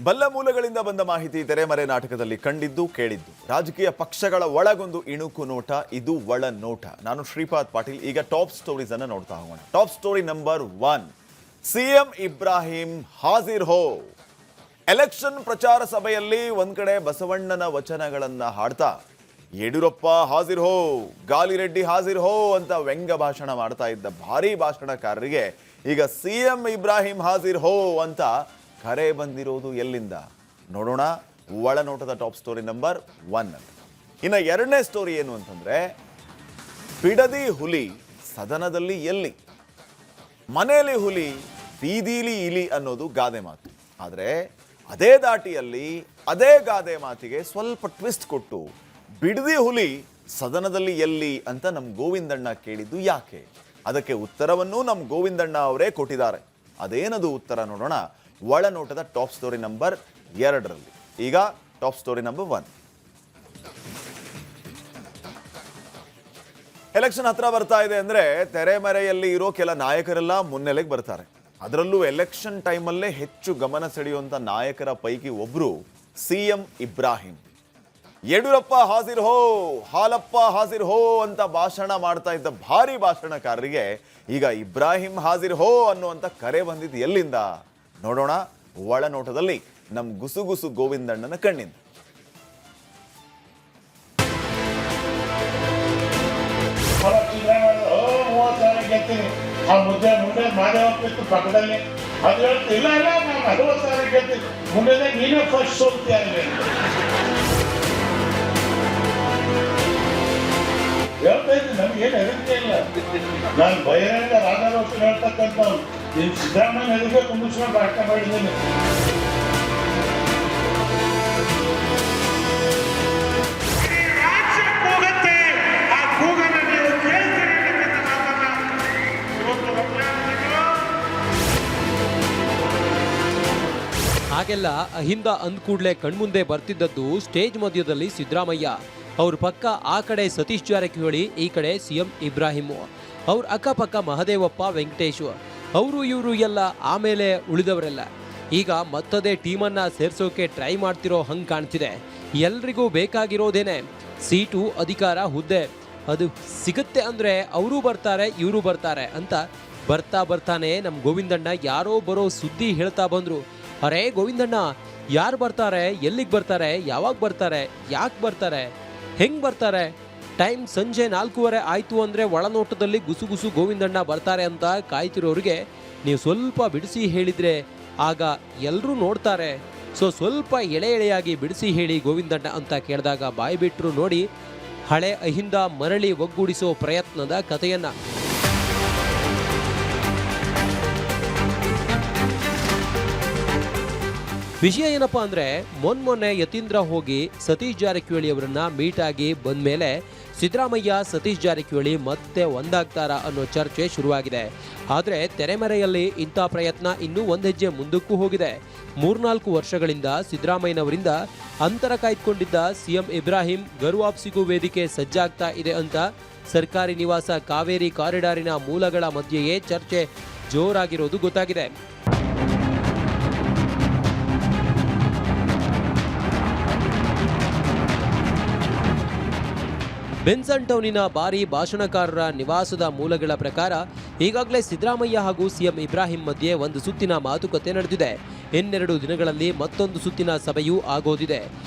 ಬಲ್ಲ ಮೂಲಗಳಿಂದ ಬಂದ ಮಾಹಿತಿ ತೆರೆಮರೆ ನಾಟಕದಲ್ಲಿ ಕಂಡಿದ್ದು ಕೇಳಿದ್ದು ರಾಜಕೀಯ ಪಕ್ಷಗಳ ಒಳಗೊಂದು ಇಣುಕು ನೋಟ ಇದು ಒಳ ನೋಟ. ನಾನು ಶ್ರೀಪಾದ್ ಪಾಟೀಲ್. ಈಗ ಟಾಪ್ ಸ್ಟೋರೀಸ್ ಅನ್ನು ನೋಡ್ತಾ ಹೋಗೋಣ. Top story number 1, CM Ibrahim ಹಾಜಿರ್ ಹೋ. ಎಲೆಕ್ಷನ್ ಪ್ರಚಾರ ಸಭೆಯಲ್ಲಿ ಒಂದ್ ಕಡೆ ಬಸವಣ್ಣನ ವಚನಗಳನ್ನ ಹಾಡ್ತಾ ಯಡಿಯೂರಪ್ಪ ಹಾಜಿರ್ ಹೋ, ಗಾಲಿರೆಡ್ಡಿ ಹಾಜಿರ್ ಹೋ ಅಂತ ವ್ಯಂಗ್ಯ ಭಾಷಣ ಮಾಡ್ತಾ ಇದ್ದ ಭಾರಿ ಭಾಷಣಕಾರರಿಗೆ ಈಗ ಸಿಎಂ ಇಬ್ರಾಹಿಂ ಹಾಜಿರ್ ಹೋ ಅಂತ ಕರೆ ಬಂದಿರೋದು ಎಲ್ಲಿಂದ ನೋಡೋಣ. ಒಳನೋಟದ ಟಾಪ್ ಸ್ಟೋರಿ ನಂಬರ್ 1. ಇನ್ನು ಎರಡನೇ ಸ್ಟೋರಿ ಏನು ಅಂತಂದ್ರೆ, ಬಿಡದಿ ಹುಲಿ ಸದನದಲ್ಲಿ ಎಲ್ಲಿ, ಮನೆಯಲ್ಲಿ ಹುಲಿ ಬೀದಿಲಿ ಇಲಿ ಅನ್ನೋದು ಗಾದೆ ಮಾತು. ಆದರೆ ಅದೇ ದಾಟಿಯಲ್ಲಿ ಅದೇ ಗಾದೆ ಮಾತಿಗೆ ಸ್ವಲ್ಪ ಟ್ವಿಸ್ಟ್ ಕೊಟ್ಟು ಬಿಡದಿ ಹುಲಿ ಸದನದಲ್ಲಿ ಎಲ್ಲಿ ಅಂತ ನಮ್ಮ ಗೋವಿಂದಣ್ಣ ಕೇಳಿದ್ದು ಯಾಕೆ? ಅದಕ್ಕೆ ಉತ್ತರವನ್ನು ನಮ್ಮ ಗೋವಿಂದಣ್ಣ ಅವರೇ ಕೊಟ್ಟಿದ್ದಾರೆ. ಅದೇನದು ಉತ್ತರ ನೋಡೋಣ ಒಳನೋಟದ ಟಾಪ್ ಸ್ಟೋರಿ ನಂಬರ್ 2ರಲ್ಲಿ. ಈಗ ಟಾಪ್ ಸ್ಟೋರಿ ನಂಬರ್ 1. ಎಲೆಕ್ಷನ್ ಹತ್ರ ಬರ್ತಾ ಇದೆ ಅಂದ್ರೆ ತೆರೆಮರೆಯಲ್ಲಿ ಇರೋ ಕೆಲ ನಾಯಕರೆಲ್ಲ ಮುನ್ನೆಲೆಗೆ ಬರ್ತಾರೆ. ಅದರಲ್ಲೂ ಎಲೆಕ್ಷನ್ ಟೈಮಲ್ಲೇ ಹೆಚ್ಚು ಗಮನ ಸೆಳೆಯುವಂತ ನಾಯಕರ ಪೈಕಿ ಒಬ್ರು ಸಿಎಂ ಇಬ್ರಾಹಿಂ. ಯಡಿಯೂರಪ್ಪ ಹಾಜಿರ್ ಹೋ, ಹಾಲಪ್ಪ ಹಾಜಿರ್ ಹೋ ಅಂತ ಭಾಷಣ ಮಾಡ್ತಾ ಇದ್ದ ಭಾರಿ ಭಾಷಣಕಾರರಿಗೆ ಈಗ ಇಬ್ರಾಹಿಂ ಹಾಜಿರ್ ಹೋ ಅನ್ನುವಂತ ಕರೆ ಬಂದಿದ್ದು ಎಲ್ಲಿಂದ ನೋಡೋಣ ಒಳನೋಟದಲ್ಲಿ ನಮ್ ಗುಸುಗುಸು ಗೋವಿಂದಣ್ಣನ ಕಣ್ಣಿಂದ. ಆ ಮುಂದೆ ಮಾಡೇ ಹೋಗ್ತಿತ್ತು ಪಕ್ಕದಲ್ಲಿ. ಅದು ಹೇಳ್ತಿಲ್ಲ, ಇಲ್ಲ ನಾನು 40,000 ಗೆಲ್ತೀನಿ, ಮುಂದೆ ನೀನೇ ಫಸ್ಟ್ ಸೋಲ್ತೀಯ ಹೇಳ್ತಾ ಇದ್ದೀನಿ. ನಮಗೇನು ಹೆದರಿಕೆ ಇಲ್ಲ. ನಾನು ಬಹಿರಂಗ ರಾಧಾರೋಷನ್ ಹೇಳ್ತಕ್ಕಂಥವ್ರು ನೀನು ಸಿದ್ದರಾಮಯ್ಯ ಎದುರಿಗೆ ಕುಂದಿಸ್ಕೊಂಡು ಭಾಷಣ ಮಾಡಿದ್ದೀನಿ. ಹಾಗೆಲ್ಲ ಅಹಿಂದ ಅಂದ ಕೂಡಲೇ ಕಣ್ಮುಂದೆ ಬರ್ತಿದ್ದದ್ದು ಸ್ಟೇಜ್ ಮಧ್ಯದಲ್ಲಿ ಸಿದ್ದರಾಮಯ್ಯ, ಅವ್ರ ಪಕ್ಕ ಆ ಕಡೆ ಸತೀಶ್ ಜಾರಕಿಹೊಳಿ, ಈ ಕಡೆ ಸಿಎಂ ಇಬ್ರಾಹಿಂ, ಅವ್ರ ಅಕ್ಕಪಕ್ಕ ಮಹದೇವಪ್ಪ, ವೆಂಕಟೇಶ್, ಅವರು ಇವರು ಎಲ್ಲ ಆಮೇಲೆ ಉಳಿದವರೆಲ್ಲ ಈಗ ಮತ್ತದೇ ಟೀಮನ್ನ ಸೇರ್ಸೋಕೆ ಟ್ರೈ ಮಾಡ್ತಿರೋ ಹಂಗೆ ಕಾಣ್ತಿದೆ. ಎಲ್ರಿಗೂ ಬೇಕಾಗಿರೋದೇನೆ ಸೀಟು, ಅಧಿಕಾರ, ಹುದ್ದೆ. ಅದು ಸಿಗುತ್ತೆ ಅಂದರೆ ಅವರು ಬರ್ತಾರೆ ಇವರು ಬರ್ತಾರೆ ಅಂತ ಬರ್ತಾನೆ ನಮ್ಮ ಗೋವಿಂದಣ್ಣ ಯಾರೋ ಬರೋ ಸುದ್ದಿ ಹೇಳ್ತಾ ಬಂದರು. ಅರೇ ಗೋವಿಂದಣ್ಣ, ಯಾರು ಬರ್ತಾರೆ, ಎಲ್ಲಿಗೆ ಬರ್ತಾರೆ, ಯಾವಾಗ ಬರ್ತಾರೆ, ಯಾಕೆ ಬರ್ತಾರೆ, ಹೆಂಗೆ ಬರ್ತಾರೆ? ಟೈಮ್ ಸಂಜೆ 4:15 ಆಯಿತು ಅಂದರೆ ಒಳನೋಟದಲ್ಲಿ ಗುಸುಗುಸು ಗೋವಿಂದಣ್ಣ ಬರ್ತಾರೆ ಅಂತ ಕಾಯ್ತಿರೋರಿಗೆ ನೀವು ಸ್ವಲ್ಪ ಬಿಡಿಸಿ ಹೇಳಿದರೆ ಆಗ ಎಲ್ಲರೂ ನೋಡ್ತಾರೆ. ಸೊ ಸ್ವಲ್ಪ ಎಳೆಯಾಗಿ ಬಿಡಿಸಿ ಹೇಳಿ ಗೋವಿಂದಣ್ಣ ಅಂತ ಕೇಳಿದಾಗ ಬಾಯಿ ಬಿಟ್ಟರು ನೋಡಿ ಹಳೆ ಅಹಿಂದ ಮರಳಿ ಒಗ್ಗೂಡಿಸೋ ಪ್ರಯತ್ನದ ಕಥೆಯನ್ನ. ವಿಷಯ ಏನಪ್ಪಾ ಅಂದ್ರೆ, ಮೊನ್ನೆ ಯತೀಂದ್ರ ಹೋಗಿ ಸತೀಶ್ ಜಾರಕಿಹೊಳಿ ಅವರನ್ನ ಮೀಟ್ ಆಗಿ ಬಂದ್ಮೇಲೆ ಸಿದ್ದರಾಮಯ್ಯ ಸತೀಶ್ ಜಾರಕಿಹೊಳಿ ಮತ್ತೆ ಒಂದಾಗ್ತಾರಾ ಅನ್ನೋ ಚರ್ಚೆ ಶುರುವಾಗಿದೆ. ಆದರೆ ತೆರೆಮರೆಯಲ್ಲಿ ಇಂಥ ಪ್ರಯತ್ನ ಇನ್ನೂ ಒಂದು ಹೆಜ್ಜೆ ಮುಂದಕ್ಕೂ ಹೋಗಿದೆ. 3-4 ವರ್ಷಗಳಿಂದ ಸಿದ್ದರಾಮಯ್ಯನವರಿಂದ ಅಂತರ ಕಾಯ್ದುಕೊಂಡಿದ್ದ ಸಿಎಂ ಇಬ್ರಾಹಿಂ ಗರ್ವಾಪ್ಸಿಗೂ ವೇದಿಕೆ ಸಜ್ಜಾಗ್ತಾ ಇದೆ ಅಂತ ಸರ್ಕಾರಿ ನಿವಾಸ ಕಾವೇರಿ ಕಾರಿಡಾರಿನ ಮೂಲಗಳ ಮಧ್ಯೆಯೇ ಚರ್ಚೆ ಜೋರಾಗಿರೋದು ಗೊತ್ತಾಗಿದೆ. ಬೆನ್ಸನ್ ಟೌನಿನ ಭಾರಿ ಭಾಷಣಕಾರರ ನಿವಾಸದ ಮೂಲಗಳ ಪ್ರಕಾರ ಈಗಾಗಲೇ ಸಿದ್ದರಾಮಯ್ಯ ಹಾಗೂ ಸಿಎಂ ಇಬ್ರಾಹಿಂ ಮಧ್ಯೆ ಒಂದು ಸುತ್ತಿನ ಮಾತುಕತೆ ನಡೆದಿದೆ. ಇನ್ನೆರಡು ದಿನಗಳಲ್ಲಿ ಮತ್ತೊಂದು ಸುತ್ತಿನ ಸಭೆಯೂ ಆಗೋದಿದೆ.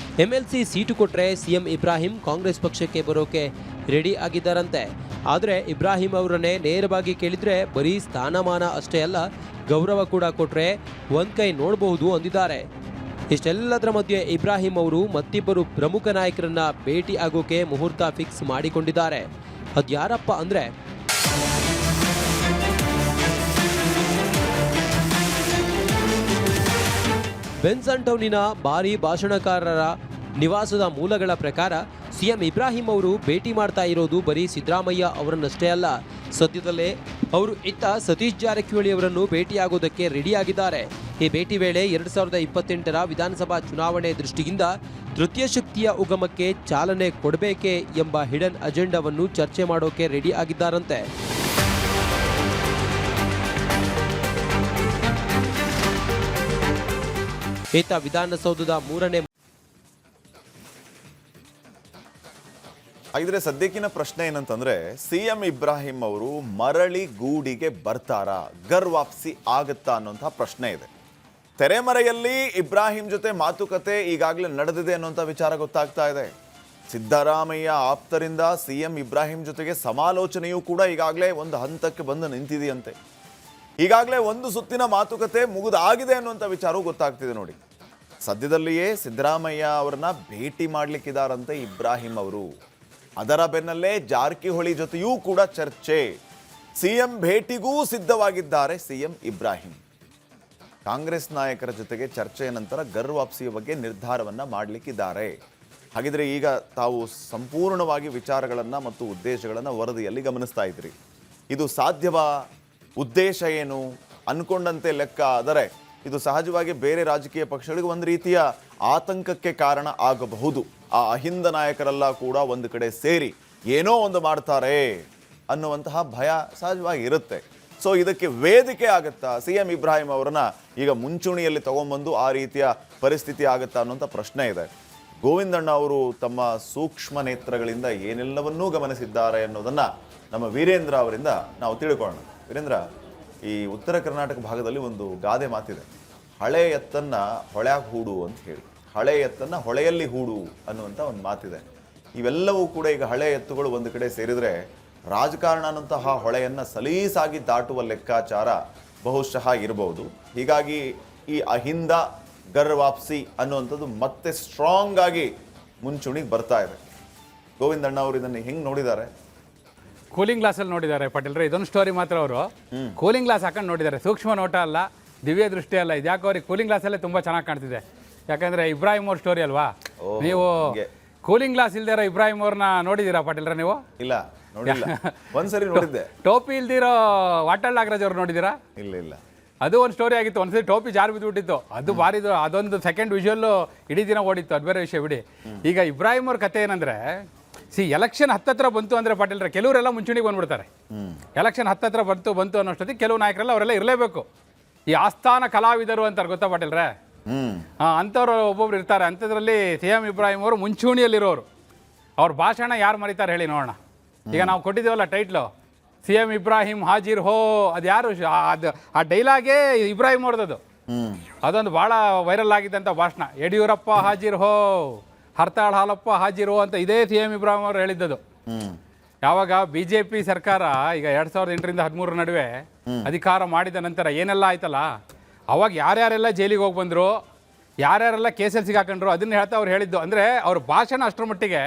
ಎಂಎಲ್ಸಿ ಸೀಟು ಕೊಟ್ಟರೆ ಸಿಎಂ ಇಬ್ರಾಹಿಂ ಕಾಂಗ್ರೆಸ್ ಪಕ್ಷಕ್ಕೆ ಬರೋಕೆ ರೆಡಿ ಆಗಿದ್ದಾರಂತೆ. ಆದರೆ ಇಬ್ರಾಹಿಂ ಅವರನ್ನೇ ನೇರವಾಗಿ ಕೇಳಿದ್ರೆ ಬರೀ ಸ್ಥಾನಮಾನ ಅಷ್ಟೇ ಅಲ್ಲ, ಗೌರವ ಕೂಡ ಕೊಟ್ಟರೆ ಒಂದ್ ಕೈ ನೋಡಬಹುದು ಅಂದಿದ್ದಾರೆ. ಇಷ್ಟೆಲ್ಲದರ ಮಧ್ಯೆ ಇಬ್ರಾಹಿಂ ಅವರು ಮತ್ತಿಬ್ಬರು ಪ್ರಮುಖ ನಾಯಕರನ್ನ ಭೇಟಿ ಆಗೋಕೆ ಮುಹೂರ್ತ ಫಿಕ್ಸ್ ಮಾಡಿಕೊಂಡಿದ್ದಾರೆ. ಅದ್ಯಾರಪ್ಪ ಅಂದ್ರೆ, ಬೆನ್ಸನ್ ಟೌನಿನ ಭಾರಿ ಭಾಷಣಕಾರರ ನಿವಾಸದ ಮೂಲಗಳ ಪ್ರಕಾರ ಸಿಎಂ ಇಬ್ರಾಹಿಂ ಅವರು ಭೇಟಿ ಮಾಡ್ತಾ ಇರೋದು ಬರೀ ಸಿದ್ದರಾಮಯ್ಯ ಅವರನ್ನಷ್ಟೇ ಅಲ್ಲ, ಸದ್ಯದಲ್ಲೇ ಅವರು ಇತ್ತ ಸತೀಶ್ ಜಾರಕಿಹೊಳಿ ಅವರನ್ನು ಭೇಟಿಯಾಗೋದಕ್ಕೆ ರೆಡಿಯಾಗಿದ್ದಾರೆ. ಈ ಭೇಟಿ ವೇಳೆ 2028ರ ವಿಧಾನಸಭಾ ಚುನಾವಣೆ ದೃಷ್ಟಿಯಿಂದ ತೃತೀಯ ಶಕ್ತಿಯ ಉಗಮಕ್ಕೆ ಚಾಲನೆ ಕೊಡಬೇಕೆ ಎಂಬ ಹಿಡನ್ ಅಜೆಂಡಾವನ್ನು ಚರ್ಚೆ ಮಾಡೋಕೆ ರೆಡಿ ಆಗಿದ್ದಾರಂತೆ. ಈತ ವಿಧಾನಸೌಧದ 3ನೇ ಹಾಗಿದ್ರೆ ಸದ್ಯಕ್ಕಿನ ಪ್ರಶ್ನೆ ಏನಂತಂದ್ರೆ ಸಿಎಂ ಇಬ್ರಾಹಿಂ ಅವರು ಮರಳಿ ಗೂಡಿಗೆ ಬರ್ತಾರಾ, ಗರ್ ವಾಪಸಿ ಆಗತ್ತಾ ಅನ್ನುವಂತಹ ಪ್ರಶ್ನೆ ಇದೆ. ತೆರೆಮರೆಯಲ್ಲಿ ಇಬ್ರಾಹಿಂ ಜೊತೆ ಮಾತುಕತೆ ಈಗಾಗಲೇ ನಡೆದಿದೆ ಅನ್ನುವಂಥ ವಿಚಾರ ಗೊತ್ತಾಗ್ತಾ ಇದೆ. ಸಿದ್ದರಾಮಯ್ಯ ಆಪ್ತರಿಂದ ಸಿಎಂ ಇಬ್ರಾಹಿಂ ಜೊತೆಗೆ ಸಮಾಲೋಚನೆಯೂ ಕೂಡ ಈಗಾಗಲೇ ಒಂದು ಹಂತಕ್ಕೆ ಬಂದು ನಿಂತಿದೆಯಂತೆ. ಈಗಾಗಲೇ ಒಂದು ಸುತ್ತಿನ ಮಾತುಕತೆ ಮುಗಿದಾಗಿದೆ ಅನ್ನುವಂಥ ವಿಚಾರವೂ ಗೊತ್ತಾಗ್ತಿದೆ ನೋಡಿ. ಸದ್ಯದಲ್ಲಿಯೇ ಸಿದ್ದರಾಮಯ್ಯ ಅವರನ್ನ ಭೇಟಿ ಮಾಡಲಿಕ್ಕಿದ್ದಾರಂತೆ ಇಬ್ರಾಹಿಂ ಅವರು. ಅದರ ಬೆನ್ನಲ್ಲೇ ಜಾರಕಿಹೊಳಿ ಜೊತೆಯೂ ಕೂಡ ಚರ್ಚೆ. ಸಿಎಂ ಭೇಟಿಗೂ ಸಿದ್ಧವಾಗಿದ್ದಾರೆ ಸಿಎಂ ಇಬ್ರಾಹಿಂ. ಕಾಂಗ್ರೆಸ್ ನಾಯಕರ ಜೊತೆಗೆ ಚರ್ಚೆಯ ನಂತರ ಗರ್ ವಾಪಸಿಯ ಬಗ್ಗೆ ನಿರ್ಧಾರವನ್ನ ಮಾಡಲಿಕ್ಕಿದ್ದಾರೆ. ಹಾಗಿದ್ರೆ ಈಗ ತಾವು ಸಂಪೂರ್ಣವಾಗಿ ವಿಚಾರಗಳನ್ನು ಮತ್ತು ಉದ್ದೇಶಗಳನ್ನು ವರದಿಯಲ್ಲಿ ಗಮನಿಸ್ತಾ ಇದ್ರಿ. ಇದು ಸಾಧ್ಯವಾ? ಉದ್ದೇಶ ಏನು? ಅನ್ಕೊಂಡಂತೆ ಲೆಕ್ಕ ಆದರೆ ಇದು ಸಹಜವಾಗಿ ಬೇರೆ ರಾಜಕೀಯ ಪಕ್ಷಗಳಿಗೆ ಒಂದು ರೀತಿಯ ಆತಂಕಕ್ಕೆ ಕಾರಣ ಆಗಬಹುದು. ಆ ಅಹಿಂದ ನಾಯಕರೆಲ್ಲ ಕೂಡ ಒಂದು ಕಡೆ ಸೇರಿ ಏನೋ ಒಂದು ಮಾಡ್ತಾರೆ ಅನ್ನುವಂತಹ ಭಯ ಸಹಜವಾಗಿ ಇರುತ್ತೆ. ಸೊ ಇದಕ್ಕೆ ವೇದಿಕೆ ಆಗುತ್ತಾ? ಸಿಎಂ ಇಬ್ರಾಹಿಂ ಅವರನ್ನ ಈಗ ಮುಂಚೂಣಿಯಲ್ಲಿ ತಗೊಂಡ್ಬಂದು ಆ ರೀತಿಯ ಪರಿಸ್ಥಿತಿ ಆಗುತ್ತಾ ಅನ್ನುವಂಥ ಪ್ರಶ್ನೆ ಇದೆ. ಗೋವಿಂದಣ್ಣ ಅವರು ತಮ್ಮ ಸೂಕ್ಷ್ಮ ನೇತ್ರಗಳಿಂದ ಏನೆಲ್ಲವನ್ನೂ ಗಮನಿಸಿದ್ದಾರೆ ಅನ್ನೋದನ್ನ ನಮ್ಮ ವೀರೇಂದ್ರ ಅವರಿಂದ ನಾವು ತಿಳ್ಕೊಳ್ಳೋಣ. ವೀರೇಂದ್ರ, ಈ ಉತ್ತರ ಕರ್ನಾಟಕ ಭಾಗದಲ್ಲಿ ಒಂದು ಗಾದೆ ಮಾತಿದೆ, ಹಳೆ ಎತ್ತನ್ನ ಹೊಳ್ಯಾಗ ಹೂಡು ಅಂತ ಹೇಳಿ. ಹಳೆ ಎತ್ತನ್ನ ಹೊಳೆಯಲ್ಲಿ ಹೂಡು ಅನ್ನುವಂಥ ಒಂದು ಮಾತಿದೆ. ಇವೆಲ್ಲವೂ ಕೂಡ ಈಗ ಹಳೆ ಎತ್ತುಗಳು ಒಂದು ಕಡೆ ಸೇರಿದರೆ ರಾಜಕಾರಣ ಅನ್ನಂತಹ ಹೊಳೆಯನ್ನು ಸಲೀಸಾಗಿ ದಾಟುವ ಲೆಕ್ಕಾಚಾರ ಬಹುಶಃ ಇರಬಹುದು. ಹೀಗಾಗಿ ಈ ಅಹಿಂದ ಗರ್ ವಾಪಸಿ ಅನ್ನುವಂಥದ್ದು ಮತ್ತೆ ಸ್ಟ್ರಾಂಗ್ ಆಗಿ ಮುಂಚೂಣಿಗೆ ಬರ್ತಾ ಇದೆ. ಗೋವಿಂದಣ್ಣ ಅವರು ಇದನ್ನು ಹೆಂಗೆ ನೋಡಿದ್ದಾರೆ? ಕೂಲಿಂಗ್ ಗ್ಲಾಸಲ್ಲಿ ನೋಡಿದ್ದಾರೆ ಪಾಟೀಲ್ರೆ. ಇದೊಂದು ಸ್ಟೋರಿ ಮಾತ್ರ ಅವರು ಕೂಲಿಂಗ್ ಗ್ಲಾಸ್ ಹಾಕೊಂಡು ನೋಡಿದ್ದಾರೆ. ಸೂಕ್ಷ್ಮ ನೋಟ ಅಲ್ಲ, ದಿವ್ಯ ದೃಷ್ಟಿ ಅಲ್ಲ. ಇದು ಯಾಕೆ ಅವ್ರಿಗೆ ಕೂಲಿಂಗ್ ಗ್ಲಾಸಲ್ಲೇ ತುಂಬ ಚೆನ್ನಾಗಿ ಕಾಣ್ತಿದೆ. ಯಾಕಂದ್ರೆ ಇಬ್ರಾಹಿಂ ಅವ್ರ ಸ್ಟೋರಿ ಅಲ್ವಾ. ನೀವು ಕೂಲಿಂಗ್ ಗ್ಲಾಸ್ ಇಲ್ದೇ ಇರೋ ಇಬ್ರಾಹಿಂ ಅವ್ರನ್ನ ನೋಡಿದ್ದೀರಾ ಪಾಟೀಲ್ರೆ ನೀವು? ಇಲ್ಲ, ನೋಡಿಲ್ಲ. ಒಂದ್ಸರಿ ನೋಡಿದ್ದೆ. ಟೋಪಿ ಇಲ್ದಿರೋ ವಾಟಾಳ್ ನಾಗರಾಜ್ ಅವ್ರು ನೋಡಿದ್ದೀರಾ? ಇಲ್ಲ. ಅದು ಒಂದು ಸ್ಟೋರಿ ಆಗಿತ್ತು. ಒಂದ್ಸರಿ ಟೋಪಿ ಜಾರಿ ಬಿದ್ದುಬಿಟ್ಟಿತ್ತು. ಅದು ಬಾರಿದು, ಅದೊಂದು ಸೆಕೆಂಡ್ ವಿಷುವಲ್ಲು ಇಡೀ ದಿನ ಓಡಿತ್ತು. ಅದು ಬೇರೆ ವಿಷಯ ಬಿಡಿ. ಈಗ ಇಬ್ರಾಹಿಂ ಅವ್ರ ಕತೆ ಏನಂದ್ರೆ, ಎಲೆಕ್ಷನ್ ಹತ್ತತ್ರ ಬಂತು ಅಂದ್ರೆ ಪಾಟೀಲ್ರೆ ಕೆಲವರೆಲ್ಲ ಮುಂಚೂಣಿಗೆ ಬಂದ್ಬಿಡ್ತಾರೆ. ಎಲೆಕ್ಷನ್ ಹತ್ತತ್ರ ಬಂತು ಅನ್ನೋಷ್ಟೊತ್ತಿಗೆ ಕೆಲವು ನಾಯಕರೆಲ್ಲ ಅವರೆಲ್ಲ ಇರಲೇಬೇಕು. ಈ ಆಸ್ಥಾನ ಕಲಾವಿದರು ಅಂತಾರೆ, ಗೊತ್ತಾ ಪಾಟೀಲ್ರೆ? ಅಂಥವ್ರು ಒಬ್ಬೊಬ್ರು ಇರ್ತಾರೆ. ಅಂಥದ್ರಲ್ಲಿ ಸಿಎಂ ಇಬ್ರಾಹಿಂ ಅವರು ಮುಂಚೂಣಿಯಲ್ಲಿರೋರು. ಅವ್ರ ಭಾಷಣ ಯಾರು ಮರೀತಾರೆ ಹೇಳಿ ನೋಡೋಣ. ಈಗ ನಾವು ಕೊಟ್ಟಿದ್ದೀವಲ್ಲ ಟೈಟ್ಲು, ಸಿಎಂ ಇಬ್ರಾಹಿಂ ಹಾಜಿರ್ ಹೋ. ಅದು ಯಾರು? ಆ ಡೈಲಾಗೇ ಇಬ್ರಾಹಿಂ ಅವ್ರದ್ದು. ಅದೊಂದು ಭಾಳ ವೈರಲ್ ಆಗಿದ್ದಂಥ ಭಾಷಣ. ಯಡಿಯೂರಪ್ಪ ಹಾಜಿರ್ ಹೋ, ಹರ್ತಾಳ್ ಹಾಲಪ್ಪ ಹಾಜಿರ್ ಹೋ ಅಂತ ಇದೇ ಸಿಎಂ ಇಬ್ರಾಹಿಂ ಅವರು ಹೇಳಿದ್ದದು. ಯಾವಾಗ BJP ಸರ್ಕಾರ ಈಗ 2008ರಿಂದ 2013 ನಡುವೆ ಅಧಿಕಾರ ಮಾಡಿದ ನಂತರ ಏನೆಲ್ಲ ಆಯ್ತಲ್ಲ, ಅವಾಗ ಯಾರ್ಯಾರೆಲ್ಲ ಜೈಲಿಗೆ ಹೋಗಿ ಬಂದರು, ಯಾರ್ಯಾರೆಲ್ಲ ಕೇಸಲ್ಲಿ ಸಿಗಾಕೊಂಡ್ರು, ಅದನ್ನ ಹೇಳ್ತಾ ಅವ್ರು ಹೇಳಿದ್ದು. ಅಂದರೆ ಅವ್ರ ಭಾಷಣ ಅಷ್ಟರ ಮಟ್ಟಿಗೆ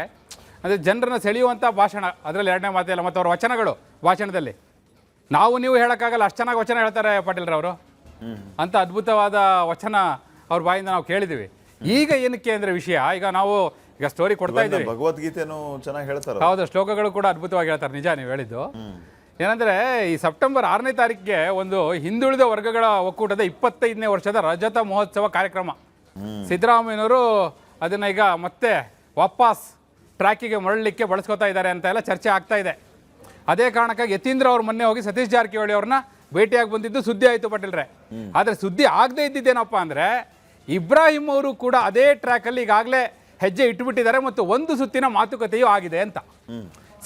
ಅಂದರೆ ಜನರನ್ನ ಸೆಳೆಯುವಂಥ ಭಾಷಣ. ಅದರಲ್ಲಿ ಎರಡನೇ ಮಾತಿಲ್ಲ. ಮತ್ತು ಅವ್ರ ವಚನಗಳು ಭಾಷಣದಲ್ಲಿ ನಾವು ನೀವು ಹೇಳೋಕ್ಕಾಗಲ್ಲ, ಅಷ್ಟು ಚೆನ್ನಾಗಿ ವಚನ ಹೇಳ್ತಾರೆ ಪಾಟೀಲ್ರ ಅವರು. ಅಂಥ ಅದ್ಭುತವಾದ ವಚನ ಅವ್ರ ಬಾಯಿಂದ ನಾವು ಕೇಳಿದ್ದೀವಿ. ಈಗ ಏನಕ್ಕೆ ಅಂದರೆ ವಿಷಯ, ಈಗ ಸ್ಟೋರಿ ಕೊಡ್ತಾ ಇದ್ದೀವಿ. ಭಗವದ್ಗೀತೆನೂ ಚೆನ್ನಾಗಿ ಹೇಳ್ತಾರೆ. ಹೌದು, ಶ್ಲೋಕಗಳು ಕೂಡ ಅದ್ಭುತವಾಗಿ ಹೇಳ್ತಾರೆ. ನಿಜ ನೀವು ಹೇಳಿದ್ದು. ಏನಂದರೆ ಈ ಸೆಪ್ಟೆಂಬರ್ 6ನೇ ತಾರೀಕಿಗೆ ಒಂದು ಹಿಂದುಳಿದ ವರ್ಗಗಳ ಒಕ್ಕೂಟದ 25ನೇ ವರ್ಷದ ರಜತ ಮಹೋತ್ಸವ ಕಾರ್ಯಕ್ರಮ. ಸಿದ್ದರಾಮಯ್ಯನವರು ಅದನ್ನು ಈಗ ಮತ್ತೆ ವಾಪಸ್ ಟ್ರ್ಯಾಕಿಗೆ ಮರಳಲಿಕ್ಕೆ ಬಳಸ್ಕೊತಾ ಇದ್ದಾರೆ ಅಂತ ಎಲ್ಲ ಚರ್ಚೆ ಆಗ್ತಾ ಇದೆ. ಅದೇ ಕಾರಣಕ್ಕಾಗಿ ಯತೀಂದ್ರ ಅವ್ರು ಮೊನ್ನೆ ಹೋಗಿ ಸತೀಶ್ ಜಾರಕಿಹೊಳಿ ಅವ್ರನ್ನ ಭೇಟಿಯಾಗಿ ಬಂದಿದ್ದು ಸುದ್ದಿ ಆಯಿತು ಪಾಟೀಲ್ರೆ. ಆದರೆ ಸುದ್ದಿ ಆಗದೆ ಇದ್ದಿದ್ದೇನಪ್ಪ ಅಂದರೆ, ಇಬ್ರಾಹಿಂ ಅವರು ಕೂಡ ಅದೇ ಟ್ರ್ಯಾಕಲ್ಲಿ ಈಗಾಗಲೇ ಹೆಜ್ಜೆ ಇಟ್ಟುಬಿಟ್ಟಿದ್ದಾರೆ ಮತ್ತು ಒಂದು ಸುತ್ತಿನ ಮಾತುಕತೆಯೂ ಆಗಿದೆ ಅಂತ.